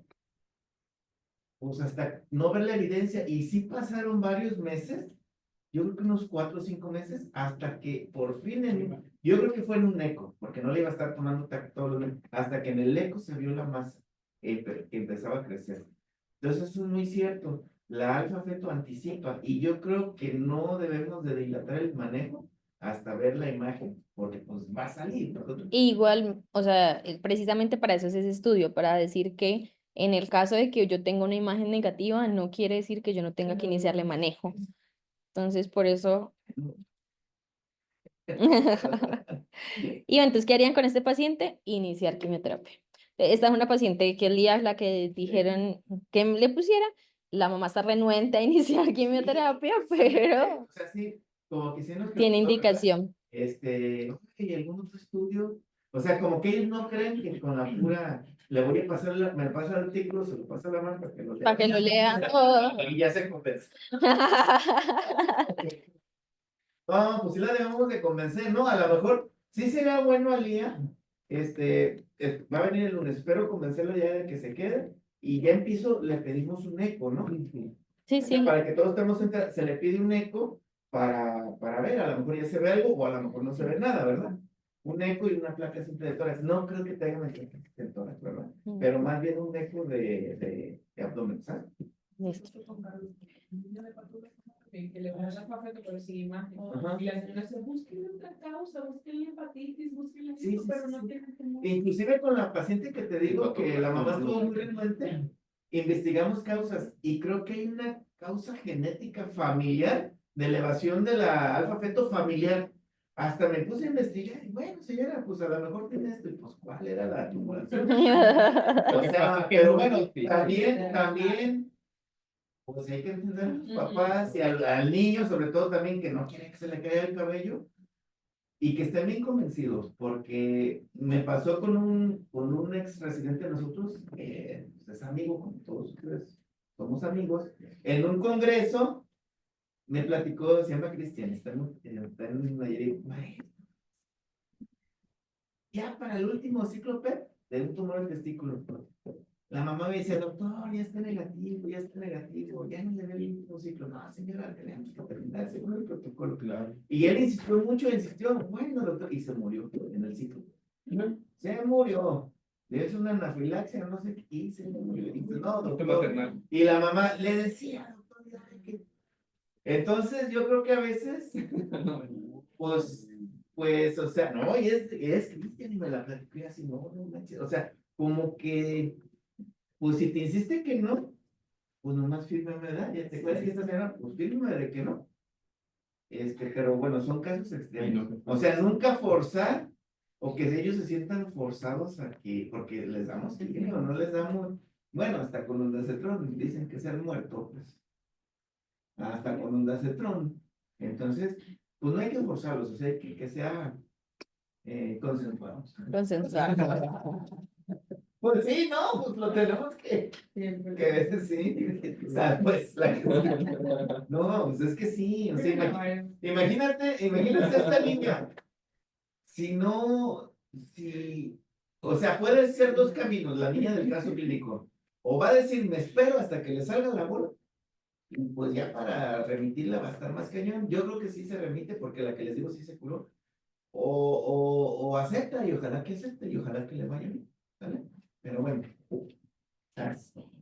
pues hasta no ver la evidencia, y sí pasaron varios meses, yo creo que unos 4 o 5 meses, hasta que por fin, yo creo que fue en un eco, porque no le iba a estar tomando todos los meses, hasta que en el eco se vio la masa que empezaba a crecer. Entonces eso es muy cierto, la alfa-feto anticipa, y yo creo que no debemos de dilatar el manejo hasta ver la imagen, porque pues va a salir, ¿no? Igual, o sea, precisamente para eso es ese estudio, para decir que en el caso de que yo tenga una imagen negativa, no quiere decir que yo no tenga que iniciarle manejo. Entonces, por eso... Y entonces, ¿qué harían con este paciente? Iniciar quimioterapia. Esta es una paciente que el día la que dijeron que le pusiera, la mamá está renuente a iniciar quimioterapia, pero O sea, sí, como que sí nos tiene preocupa, ¿verdad? indicación. ¿Y algún otro estudio? O sea, como que ellos no creen que con la pura, le voy a pasar, me pasa el artículo, se lo pasa a la mano para que lo lea. Para que lo lea todo. Y ya se convence. No, pues sí la debemos de convencer, ¿no? A lo mejor sí sería bueno Alía, va a venir el lunes, espero convencerlo ya de que se quede, y ya empiezo, le pedimos un eco, ¿no? Sí, O sea, sí. para que todos estemos se le pide un eco para ver, a lo mejor ya se ve algo, o a lo mejor no se ve nada, ¿verdad? Un eco y una placa simple de tórax. No creo que tengan el placa simple de tórax, ¿verdad? Pero más bien un eco de abdomen, ¿sabes? Listo. Que le van a dar papel por esa imagen. Ajá. Y la señora dice, busquen otra causa, busquen hepatitis, busquen Sí, esto, sí, pero sí, no sí. tienen como... Inclusive con la paciente que te digo que la mamá estuvo muy renuente, investigamos causas y creo que hay una causa genética familiar de elevación de la alfa-feto familiar. Hasta me puse a investigar y bueno, señora, pues a lo mejor tiene esto y pues ¿cuál era la tumoración? O sea, pero bueno, también, pues hay que entender a los papás y al niño sobre todo también que no quiere que se le caiga el cabello. Y que estén bien convencidos, porque me pasó con un ex residente de nosotros, que pues, es amigo, como todos ustedes somos amigos, en un congreso me platicó, se llama Cristian, está en Nayarit, "Maestro, ya para el último ciclo PET de un tumor de testículo, La mamá me dice, doctor, ya está negativo, ya no le ve el último ciclo. No, señora, tenemos que terminar según el protocolo. Claro. Y él insistió, bueno, doctor, y se murió en el ciclo. Se murió. Es una anafilaxia, no sé qué, y se murió. Y dice, no, Muerte doctor. maternal. Y la mamá le decía, doctor, ya ve que... Entonces, yo creo que a veces, pues, o sea, no, y es Cristian y me la platicé así, no manches, o sea, como que, pues si te insiste que no, pues nomás fírmame, ¿verdad? Ya te acuerdas que esta señora, pues fírmame de que no. Pero bueno, son casos extremos. O sea, nunca forzar o que ellos se sientan forzados a que, porque les damos el dinero, no les damos, bueno, hasta con un dacetrón, dicen que se han muerto, pues, hasta con un dacetrón. Entonces, pues no hay que forzarlos, o sea, hay que sea consensuados. Consensuado. Pues sí, no, pues lo tenemos que a veces sí, o sea, pues, no, pues es que sí, o sea, imagínate esta niña, si no, o sea, puede ser dos caminos, la niña del caso clínico, o va a decir, me espero hasta que le salga la bola, pues ya para remitirla va a estar más cañón, yo creo que sí se remite porque la que les digo sí se curó, o acepta y ojalá que acepte y ojalá que le vaya bien, ¿vale? Pero bueno.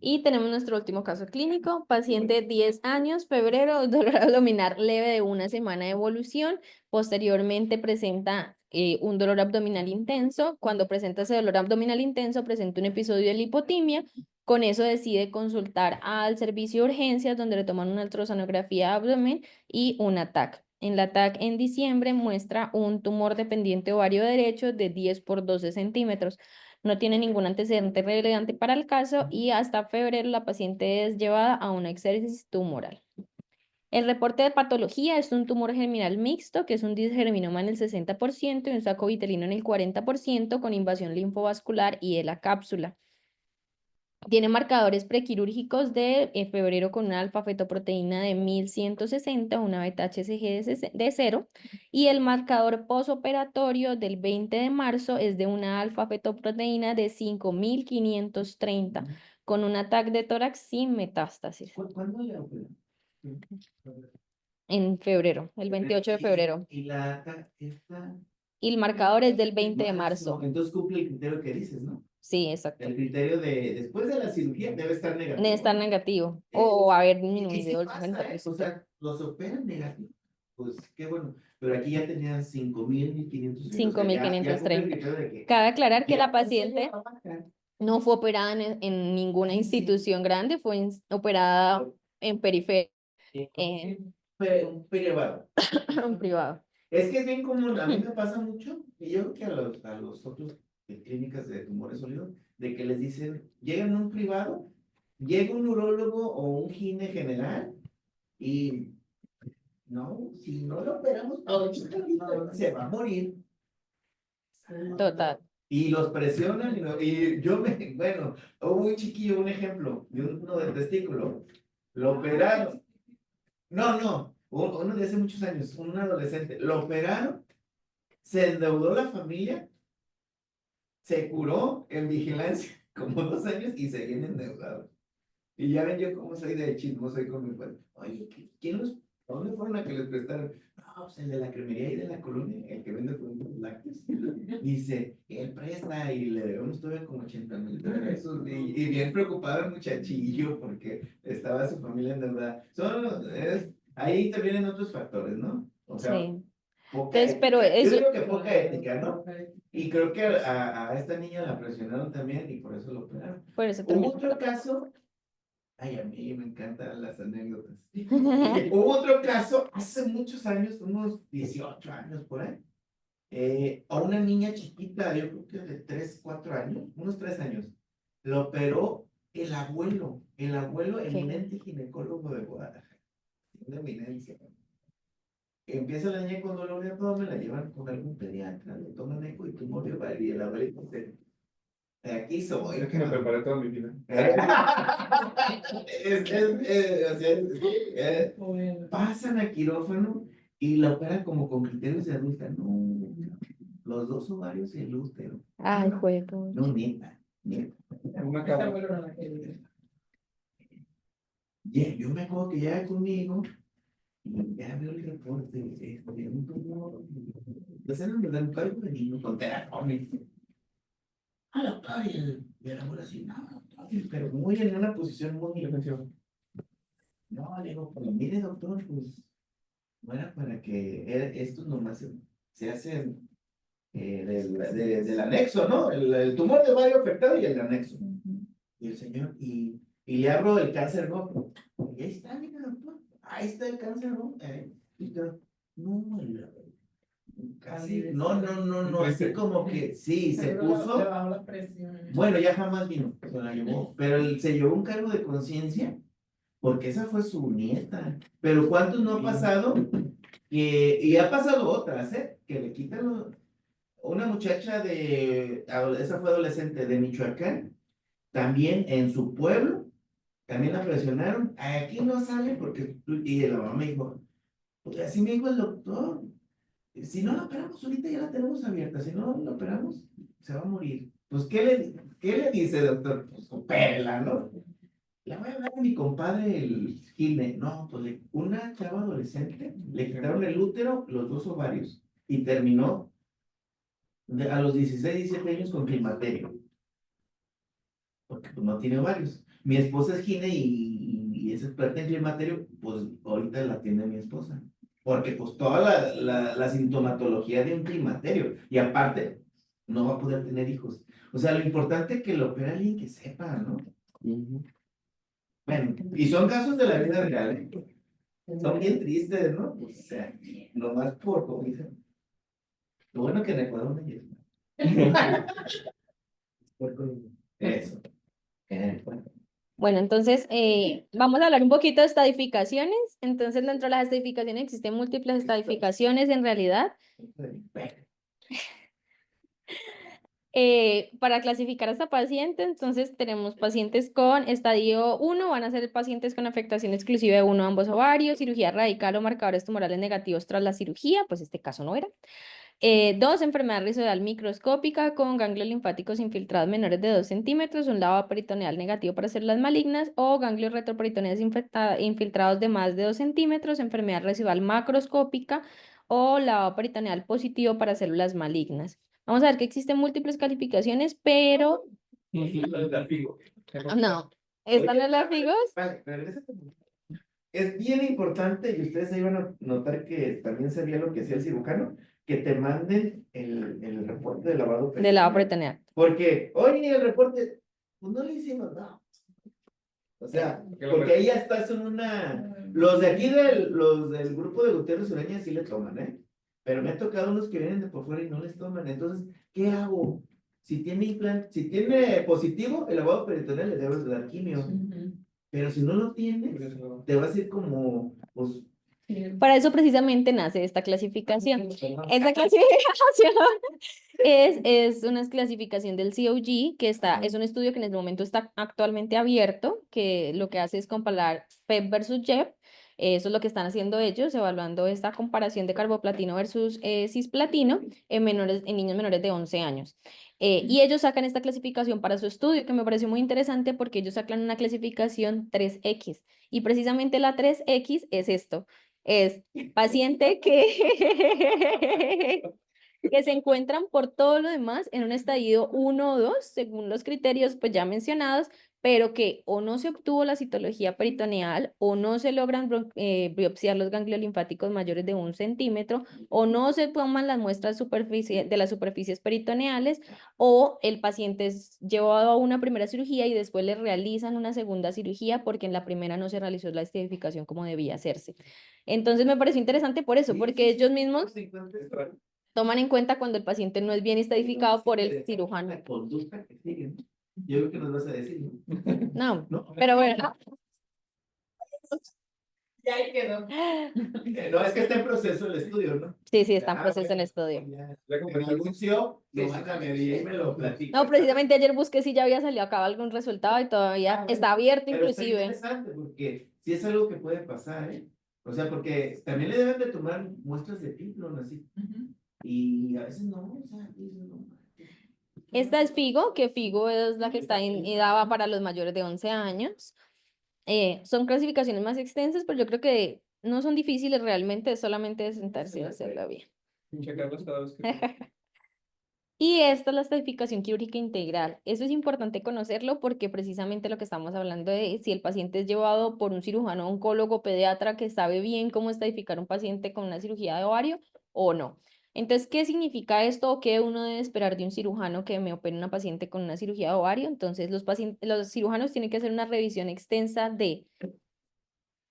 Y tenemos nuestro último caso clínico, paciente 10 años, febrero, dolor abdominal leve de una semana de evolución, posteriormente presenta un dolor abdominal intenso, cuando presenta ese dolor abdominal intenso presenta un episodio de lipotimia, con eso decide consultar al servicio de urgencias donde le toman una ultrasonografía de abdomen y un ATAC. En la ATAC en diciembre muestra un tumor dependiente ovario derecho de 10 por 12 centímetros. No tiene ningún antecedente relevante para el caso y hasta febrero la paciente es llevada a una exéresis tumoral. El reporte de patología es un tumor germinal mixto, que es un disgerminoma en el 60% y un saco vitelino en el 40%, con invasión linfovascular y de la cápsula. Tiene marcadores prequirúrgicos de febrero con una alfa-fetoproteína de 1160, una beta-HCG de 0, y el marcador posoperatorio del 20 de marzo es de una alfa-fetoproteína de 5530, con un ataque de tórax sin metástasis. ¿Cuándo le operó? En febrero, el 28 de febrero. Y la esta. Y el marcador es del 20 de marzo. Entonces cumple el criterio que dices, ¿no? Sí, exacto. El criterio de después de la cirugía debe estar negativo. Debe estar negativo. O haber Y disminuido sí el pasa, 90%. o sea, los operan negativo. Pues qué bueno. Pero aquí ya tenían 5.500. 5.530. Cabe aclarar que la paciente no fue operada en ninguna institución grande, fue operada en periferia, Un privado. en privado. Es que es bien común, a mí me pasa mucho, y yo creo que a los otros de clínicas de tumores sólidos, de que les dicen, llegan a un privado, llega un urólogo o un gine general, y no, si no lo operamos, se va a morir. Total. Y los presionan, y yo bueno, hubo un chiquillo, un ejemplo, de uno del testículo, lo operaron. No, uno de hace muchos años, un adolescente, lo operaron, se endeudó la familia, se curó en vigilancia como 2 años y seguían endeudados. Y ya ven yo cómo soy de chismoso y con mi padre. Oye, ¿a dónde fueron a que les prestaron? No, pues el de la cremería y de la colonia, el que vende productos lácteos. Dice, él presta y le debemos todavía como 80,000 pesos. Y bien preocupado el muchachillo porque estaba su familia endeudada. Ahí intervienen otros factores, ¿no? O sea, Sí. poca Entonces, pero ética. eso, Yo creo que poca ética, ¿no? Y creo que a esta niña la presionaron también y por eso lo operaron. por eso Hubo terminó. otro caso, ay, a mí me encantan las anécdotas. Hubo otro caso hace muchos años, unos 18 años por ahí, a una niña chiquita, yo creo que de 3, 4 años, unos 3 años, lo operó el abuelo eminente ginecólogo de Guadalajara, una eminencia. Empieza la niña con dolor de abdomen, la llevan con algún pediatra, le toman eco y tumor de ovario y el abuelito dice, aquí soy. Es que me preparé toda mi vida. Pasan a quirófano y la operan como con criterios de adulta. No, los 2 ovarios y el útero. Ay, juego. No, neta. Bien. Una Está cama. bueno la que- Yo me acuerdo que ya conmigo, y ya veo el reporte, un tumor, pues era un verdad un cálculo de niño con teratones. Ah, doctor, y el abuelo así, no, doctor, pero muy en una posición muy. No, le digo, pues mire, doctor, pues no era para que estos nomás se hacen del anexo, ¿no? El tumor de ovario afectado y el anexo. Ujú. Y el señor, y le abro el cáncer, ¿no? Y ahí está, mira, doctor, ahí está el cáncer, ¿no? Y yo, no, casi, no, así como que, sí, se Seguro puso. le bajó la presión. Bueno, ya jamás vino, se la llevó, pero él se llevó un cargo de conciencia porque esa fue su nieta. Pero ¿cuántos no ha pasado? Y ha pasado otras, ¿eh? Que le quitan una muchacha esa fue adolescente de Michoacán, también en su pueblo, también la presionaron. Aquí no sale porque, y la mamá me dijo, pues así me dijo el doctor, si no la operamos ahorita ya la tenemos abierta, si no la operamos, se va a morir. Pues, ¿qué le dice, doctor? Pues, opérela, ¿no? Le voy a hablar a mi compadre, el Gine. No, pues una chava adolescente, le quitaron el útero, los dos ovarios, y terminó a los 16, 17 años con climaterio, porque pues, no tiene ovarios. Mi esposa es Gine y es experta en climaterio, pues ahorita la tiene mi esposa. Porque pues toda la sintomatología de un climaterio, y aparte, no va a poder tener hijos. O sea, lo importante es que lo opera alguien que sepa, ¿no? Bueno, y son casos de la vida real, ¿eh? Son bien tristes, ¿no? O sea, nomás por como dicen. Lo bueno que en Ecuador no llega. Eso. Bueno. Bueno, entonces vamos a hablar un poquito de estadificaciones. Entonces, dentro de las estadificaciones existen múltiples estadificaciones en realidad. Para clasificar a esta paciente, entonces tenemos pacientes con estadio 1, van a ser pacientes con afectación exclusiva de uno de ambos ovarios, cirugía radical o marcadores tumorales negativos tras la cirugía, pues este caso no era. 2, enfermedad rizoidal microscópica con ganglios linfáticos infiltrados menores de 2 centímetros, un lavado peritoneal negativo para células malignas o ganglios retroperitoneales infiltrados de más de 2 centímetros, enfermedad residual macroscópica o lavado peritoneal positivo para células malignas. Vamos a ver que existen múltiples calificaciones, pero no, esta no es la FIGOS. Vale, es bien importante, y ustedes ahí van a notar que también sabía lo que hacía el cirujano, que te manden el reporte de lavado De lavado peritoneal. peritoneal. Porque, oye, el reporte, pues no le hicimos nada. O sea, porque ahí ya estás en una. Los de aquí, los del grupo de Gutiérrez Ureña sí le toman, ¿eh? Pero me ha tocado unos que vienen de por fuera y no les toman. Entonces, ¿qué hago? Si tiene positivo, el lavado peritoneal le debes de dar quimio. Ujú. Pero si no lo tiene, te va a ser como, pues. Sí. Para eso precisamente nace esta clasificación. Esta clasificación es una clasificación del COG que es un estudio que en este momento está actualmente abierto, que lo que hace es comparar PEP versus JEP. Eso es lo que están haciendo ellos, evaluando esta comparación de carboplatino versus cisplatino en niños menores de 11 años. Y ellos sacan esta clasificación para su estudio, que me pareció muy interesante porque ellos sacan una clasificación 3X. Y precisamente la 3X es esto, es paciente que se encuentran por todo lo demás en un estadio 1 o 2, según los criterios pues ya mencionados, pero que o no se obtuvo la citología peritoneal, o no se logran biopsiar los ganglios linfáticos mayores de 1 centímetro, o no se toman las muestras de las superficies peritoneales, o el paciente es llevado a una primera cirugía y después le realizan una segunda cirugía porque en la primera no se realizó la estadificación como debía hacerse. Entonces me pareció interesante por eso, porque ellos mismos toman en cuenta cuando el paciente no es bien estadificado por el cirujano. La conducta que sigue, ¿no? Yo creo que nos vas a decir, ¿no? No, ¿No? pero bueno. Ya ahí quedó. No, es que está en proceso el estudio, ¿no? Sí, está en Ah, proceso el bueno, estudio. ya como me anunció, lo mándame y me lo platica. No, precisamente ayer busqué si ya había salido acá algún resultado y todavía está abierto Pero está inclusive. interesante porque sí es algo que puede pasar, ¿eh? O sea, porque también le deben de tomar muestras de Pimplon así. Ujú. Y a veces no, o sea, dicen, no. Esta es FIGO, que FIGO es la que está dada para los mayores de 11 años. Son clasificaciones más extensas, pero yo creo que no son difíciles realmente, es solamente de sentarse y hacerlo bien. Checarlas cada vez que... Y esta es la estadificación quirúrgica integral. Eso es importante conocerlo porque precisamente lo que estamos hablando de si el paciente es llevado por un cirujano oncólogo pediatra que sabe bien cómo estadificar un paciente con una cirugía de ovario o no. Entonces, ¿qué significa esto o qué uno debe esperar de un cirujano que me opere una paciente con una cirugía de ovario? Entonces, los cirujanos tienen que hacer una revisión extensa de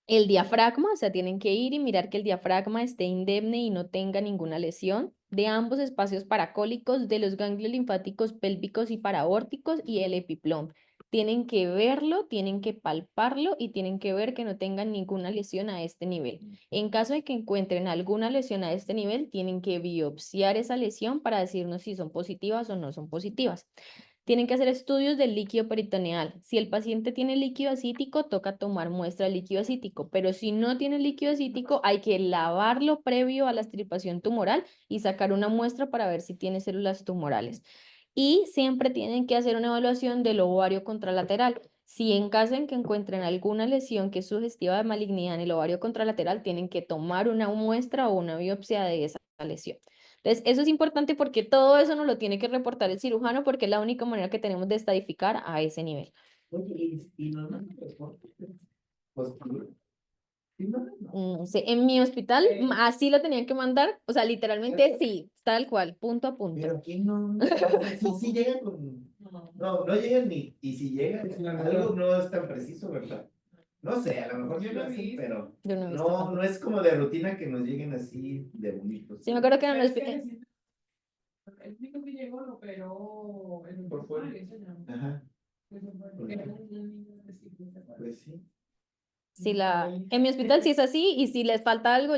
el diafragma, o sea, tienen que ir y mirar que el diafragma esté indemne y no tenga ninguna lesión, de ambos espacios paracólicos, de los ganglios linfáticos pélvicos y paraórticos y el epiplom. Tienen que verlo, tienen que palparlo y tienen que ver que no tengan ninguna lesión a este nivel. En caso de que encuentren alguna lesión a este nivel, tienen que biopsiar esa lesión para decirnos si son positivas o no son positivas. Tienen que hacer estudios del líquido peritoneal. Si el paciente tiene líquido acítico, toca tomar muestra de líquido acítico, pero si no tiene líquido acítico, hay que lavarlo previo a la extirpación tumoral y sacar una muestra para ver si tiene células tumorales. Y siempre tienen que hacer una evaluación del ovario contralateral. Si en caso en que encuentren alguna lesión que es sugestiva de malignidad en el ovario contralateral, tienen que tomar una muestra o una biopsia de esa lesión. Entonces, eso es importante porque todo eso nos lo tiene que reportar el cirujano porque es la única manera que tenemos de estadificar a ese nivel. Oye, y no, pues, sí, no. No sé, en mi hospital así lo tenían que mandar, o sea, literalmente sí, tal cual, punto a punto. Pero aquí no, sí llega con, no llega ni, y si llega, algo no es tan preciso, ¿verdad? No sé, a lo mejor sí lo hacen, pero Yo no he visto no, tampoco. no es como de rutina que nos lleguen así de bonitos. Sí, me acuerdo que en el ¿Sabes qué hospital. necesito? El único que llegó lo operó el Por fuera. Ajá, porque era un niño de 50 cuadros. pues sí. Si en mi hospital sí es así y si les falta algo,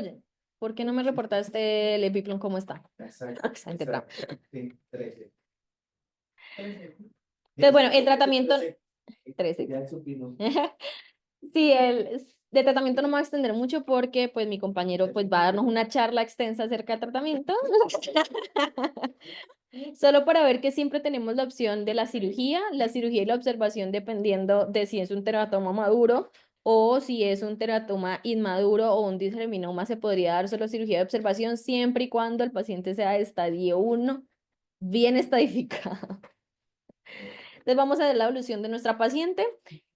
¿por qué no me reportaste el epiplom cómo está? Exacto. Excelente, bravo. Sí, 13. Entonces, bueno, el tratamiento 13. Ya supimos. Sí, de tratamiento no me voy a extender mucho porque pues mi compañero pues va a darnos una charla extensa acerca del tratamiento. Solo para ver que siempre tenemos la opción de la cirugía y la observación dependiendo de si es un teratoma maduro o si es un teratoma inmaduro o un disseminoma, se podría dar solo cirugía de observación siempre y cuando el paciente sea de estadio 1, bien estadificado. Entonces vamos a ver la evolución de nuestra paciente.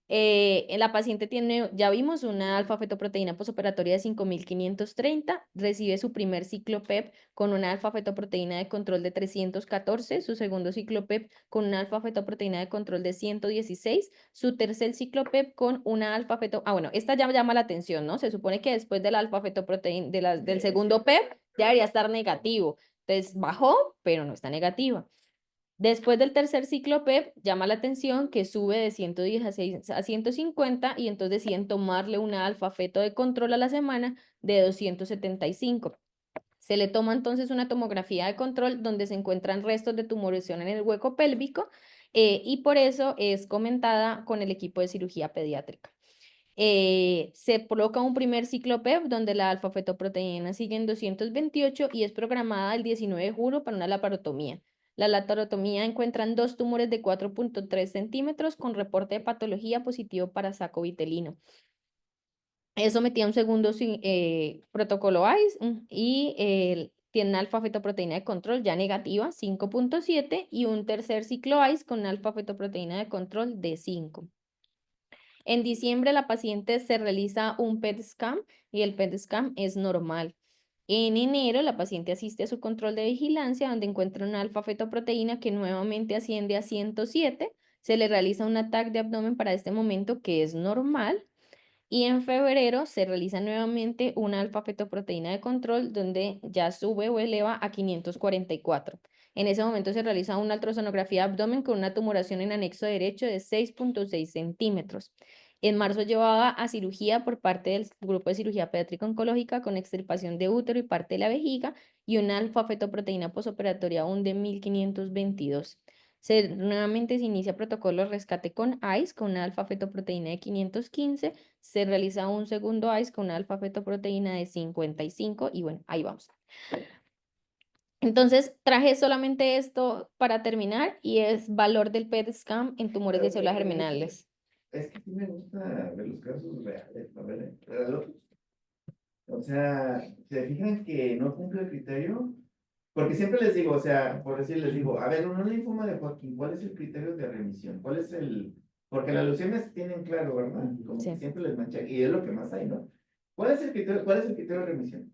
La paciente tiene, ya vimos, una alfa-fetoproteína posoperatoria de 5530, recibe su primer ciclo PEP con una alfa-fetoproteína de control de 314, su segundo ciclo PEP con una alfa-fetoproteína de control de 116, su tercer ciclo PEP con una alfa-feto... Ah, bueno, esta ya llama la atención, ¿no? Se supone que después de la alfa-fetoproteína, del segundo PEP, ya debería estar negativo. Entonces bajó, pero no está negativa. Después del tercer ciclo PEP, llama la atención que sube de 116 a 150 y entonces deciden tomarle una alfa-feto de control a la semana de 275. Se le toma entonces una tomografía de control donde se encuentran restos de tumorización en el hueco pélvico y por eso es comentada con el equipo de cirugía pediátrica. Se coloca un primer ciclo PEP donde la alfa-fetoproteína sigue en 228 y es programada el 19 de julio para una laparotomía. La laparotomía encuentran dos tumores de 4.3 centímetros con reporte de patología positivo para saco vitelino. Es sometida a un segundo protocolo ICE y tiene una alfa-fetoproteína de control ya negativa, 5.7, y un tercer ciclo ICE con una alfa-fetoproteína de control de 5. En diciembre la paciente se realiza un PET scan y el PET scan es normal. En enero la paciente asiste a su control de vigilancia donde encuentra una alfa-fetoproteína que nuevamente asciende a 107. Se le realiza un ataque de abdomen para este momento que es normal. Y en febrero se realiza nuevamente una alfa-fetoproteína de control donde ya sube o eleva a 544. En ese momento se realiza una ultrasonografía de abdomen con una tumoración en anexo derecho de 6.6 centímetros. En marzo llevaba a cirugía por parte del grupo de cirugía pediátrica oncológica con extirpación de útero y parte de la vejiga y una alfa-fetoproteína posoperatoria aún de 1522. Nuevamente se inicia protocolo de rescate con ICE con una alfa-fetoproteína de 515. Se realiza un segundo ICE con una alfa-fetoproteína de 55 y bueno, ahí vamos. Entonces, traje solamente esto para terminar y es valor del PET scan en tumores de células germinales. Es que sí me gusta ver los casos reales, a ver, o sea, ¿se fijan que no cumple el criterio? Porque siempre les digo, o sea, por decir, les digo, a ver, un linfoma de Hodgkin, ¿cuál es el criterio de remisión? ¿Cuál es el...? Porque las leucemias tienen claro, ¿verdad? Como Sí. que siempre les mancha, y es lo que más hay, ¿no? ¿Cuál es el criterio de remisión?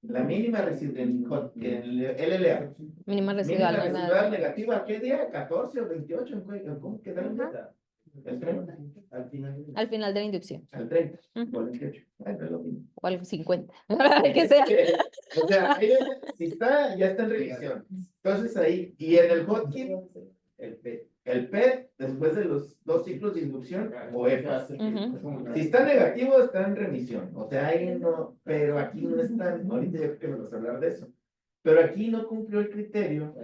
La mínima residual, el LLA. Mínima Mínima residual, no residual negativa, ¿qué día? ¿14 o 28? ¿Cómo quedaron? Ajá. El 30, Al final. al final de la inducción, al 30, Ujú. o al 28. Bueno, es lo mismo. o al 50, que sea. O sea, ahí, si está, ya está en revisión. Entonces ahí, y en el Hodgkin, el PET, después de los 2 ciclos de inducción, o EFAS. Ujú. Si está negativo, está en remisión. O sea, ahí no, pero aquí no están. Ahorita yo creo que me vas a hablar de eso. Pero aquí no cumplió el criterio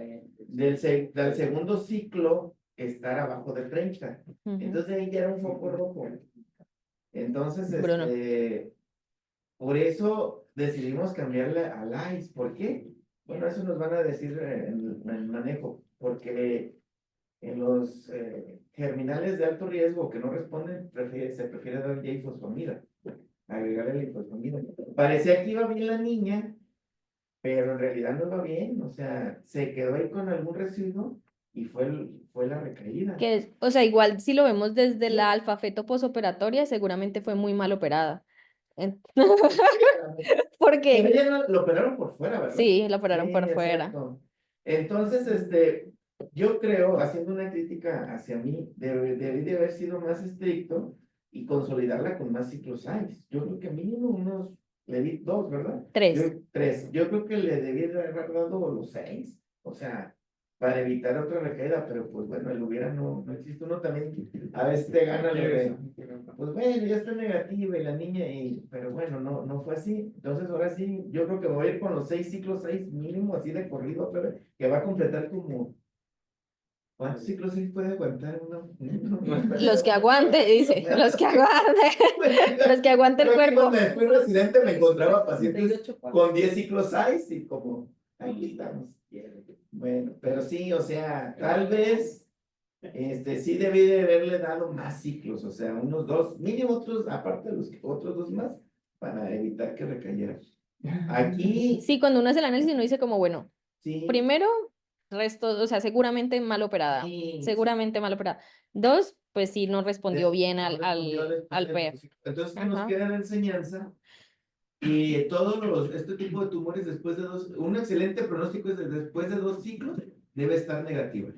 del segundo ciclo estar abajo de 30. Ujú. Entonces ahí ya era un foco rojo. Entonces, Bruno. por eso decidimos cambiarle a LICE. ¿Por qué? Bueno, eso nos van a decir en el manejo. Porque en los germinales de alto riesgo que no responden, se prefiere dar ya ifosfamida, agregarle la ifosfamida. Parecía que iba bien la niña, pero en realidad no iba bien. O sea, se quedó ahí con algún residuo y fue la recaída. O sea, igual si lo vemos desde la alfa-feto posoperatoria, seguramente fue muy mal operada. En- Pero Porque ella lo operaron por fuera, ¿verdad? sí, la operaron Sí, por fuera. exacto. Entonces, yo creo, haciendo una crítica hacia mí, debí de haber sido más estricto y consolidarla con más ciclos AIS. Yo creo que mínimo le di 2, ¿verdad? 3. 3. Yo creo que le debí de haber dado los 6. O sea, para evitar otra recaída, pero pues bueno, el hubiera no existe. Uno también a veces te gana lo de, pues bueno, ya está negativa y la niña, pero bueno, no fue así. Entonces ahora sí, yo creo que voy a ir con los 6 ciclos, 6 mínimo, así de corrido, pero que va a completar como, ¿cuántos ciclos 6 puede aguantar uno? Los que aguante, dice, los que aguante, los que aguante el Creo que cuerpo. cuando fui residente me encontraba pacientes 38 con 10 ciclos 6 y como, aquí estamos. Bueno, pero sí, o sea, tal vez, sí debí de haberle dado más ciclos, o sea, unos 2, mínimo otros, aparte de los otros 2 más, para evitar que recayera. Aquí, Sí, cuando uno hace el análisis, uno dice como, bueno, sí, primero, resto, o sea, seguramente mal operada, sí, seguramente mal operada. 2, pues sí, no respondió bien no respondió después al de PET. los ciclos. Entonces, ¿qué nos Ajá. queda la enseñanza? Y este tipo de tumores después de un excelente pronóstico es después de 2 ciclos, debe estar negativa.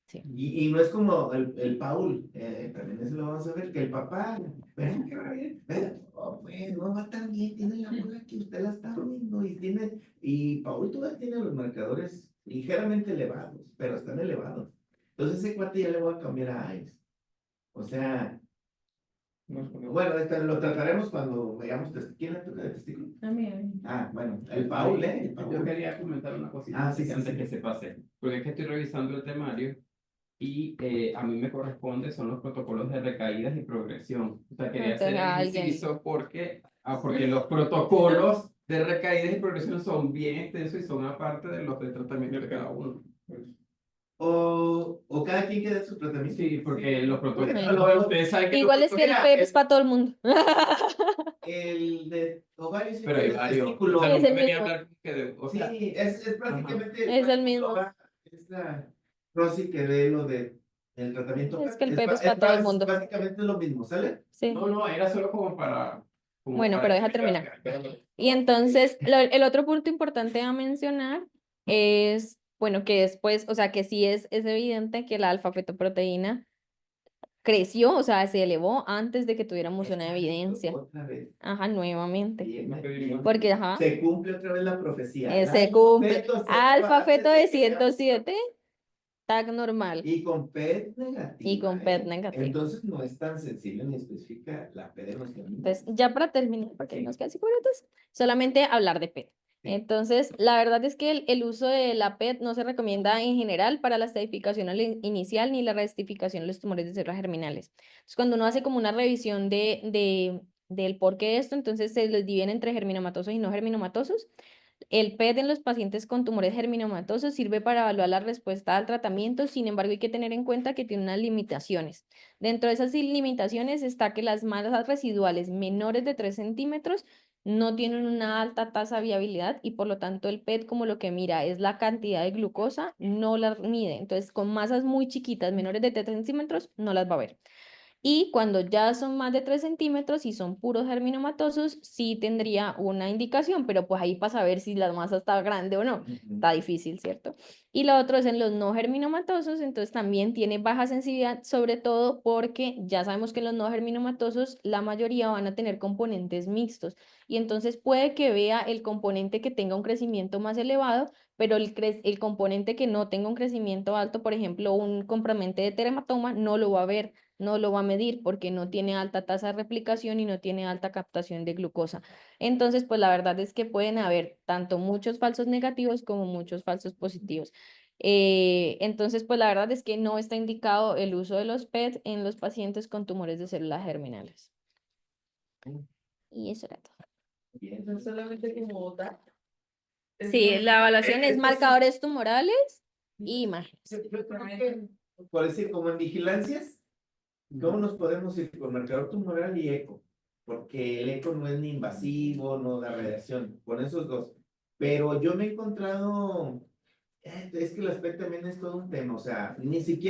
Sí. Y no es como el Paul, también eso lo vamos a ver, que el papá, ¿verdad que va bien? Pues no va tan bien, tiene la bola que usted la está viendo y Paul todavía tiene los marcadores ligeramente elevados, pero están elevados. Entonces ese cuate ya le voy a cambiar a AIS. O sea, bueno, lo trataremos cuando veamos, ¿quién le toca de testículo? A mí, a mí. Ah, bueno, el Paul, el Yo Paul. quería comentar una cosita Ah, sí, antes sí. que se pase, porque es que estoy revisando el temario y a mí me corresponde son los protocolos de recaídas y progresión. O sea, quería hacer Entonces, el alguien. inciso porque los protocolos de recaídas y progresión son bien extensos y son aparte de los de tratamiento de cada uno. O cada quien queda su tratamiento. Sí, porque los protocolos, Sí. ustedes saben que Igual es que el mira, PEP es para todo el mundo. El de ovario y pero hay el varios. testículo. O sea, Es no el venía a mismo. hablar que de, o sea, Sí, es prácticamente. Es el mismo. Es la Rosy que ve lo de el tratamiento. Es que el PEP es para todo el mundo. Básicamente es lo mismo, ¿sale? Sí. no, era solo como para. Bueno, pero deja terminar. Y entonces, el otro punto importante a mencionar es, bueno, que después, o sea, que sí es evidente que la alfa-fetoproteína creció, o sea, se elevó antes de que tuviéramos una evidencia. Otra vez. Ajá, nuevamente. Bien. Porque, ajá, Se cumple otra vez la profecía. se cumple. Feto se Alfa-feto hace de 107, tag normal. y con PET negativa. Y con PET negativo. Entonces no es tan sensible ni especifica la P de los caminos. Entonces, ya para terminar, porque nos quedan 5 minutos, solamente hablar de PET. Entonces, la verdad es que el uso de la PET no se recomienda en general para la estadificación inicial ni la rectificación de los tumores de células germinales. Entonces, cuando uno hace como una revisión del por qué esto, entonces se les dividen entre germinomatosos y no germinomatosos. El PET en los pacientes con tumores germinomatosos sirve para evaluar la respuesta al tratamiento, sin embargo hay que tener en cuenta que tiene unas limitaciones. Dentro de esas limitaciones está que las masas residuales menores de 3 centímetros no tienen una alta tasa de viabilidad y por lo tanto el PET como lo que mira es la cantidad de glucosa, no la mide. Entonces con masas muy chiquitas, menores de 3 centímetros, no las va a ver. Y cuando ya son más de 3 centímetros y son puros germinomatosos, sí tendría una indicación, pero pues ahí para saber si la masa está grande o no, está difícil, ¿cierto? Y lo otro es en los no germinomatosos, entonces también tiene baja sensibilidad, sobre todo porque ya sabemos que en los no germinomatosos la mayoría van a tener componentes mixtos y entonces puede que vea el componente que tenga un crecimiento más elevado, pero el componente que no tenga un crecimiento alto, por ejemplo, un componente de teratoma, no lo va a ver, no lo va a medir porque no tiene alta tasa de replicación y no tiene alta captación de glucosa. Entonces, pues la verdad es que pueden haber tanto muchos falsos negativos como muchos falsos positivos. Entonces, pues la verdad es que no está indicado el uso de los PET en los pacientes con tumores de células germinales. Y eso era todo. Y eso es solamente como votar. Sí, la evaluación es marcadores tumorales y imágenes. Yo creo que, por decir, como en vigilancias, ¿cómo nos podemos ir con marcador tumoral y eco? Porque el eco no es ni invasivo, no da radiación, con esos dos. Pero yo me he encontrado, es que el aspecto también es todo un tema, o sea, ni siquiera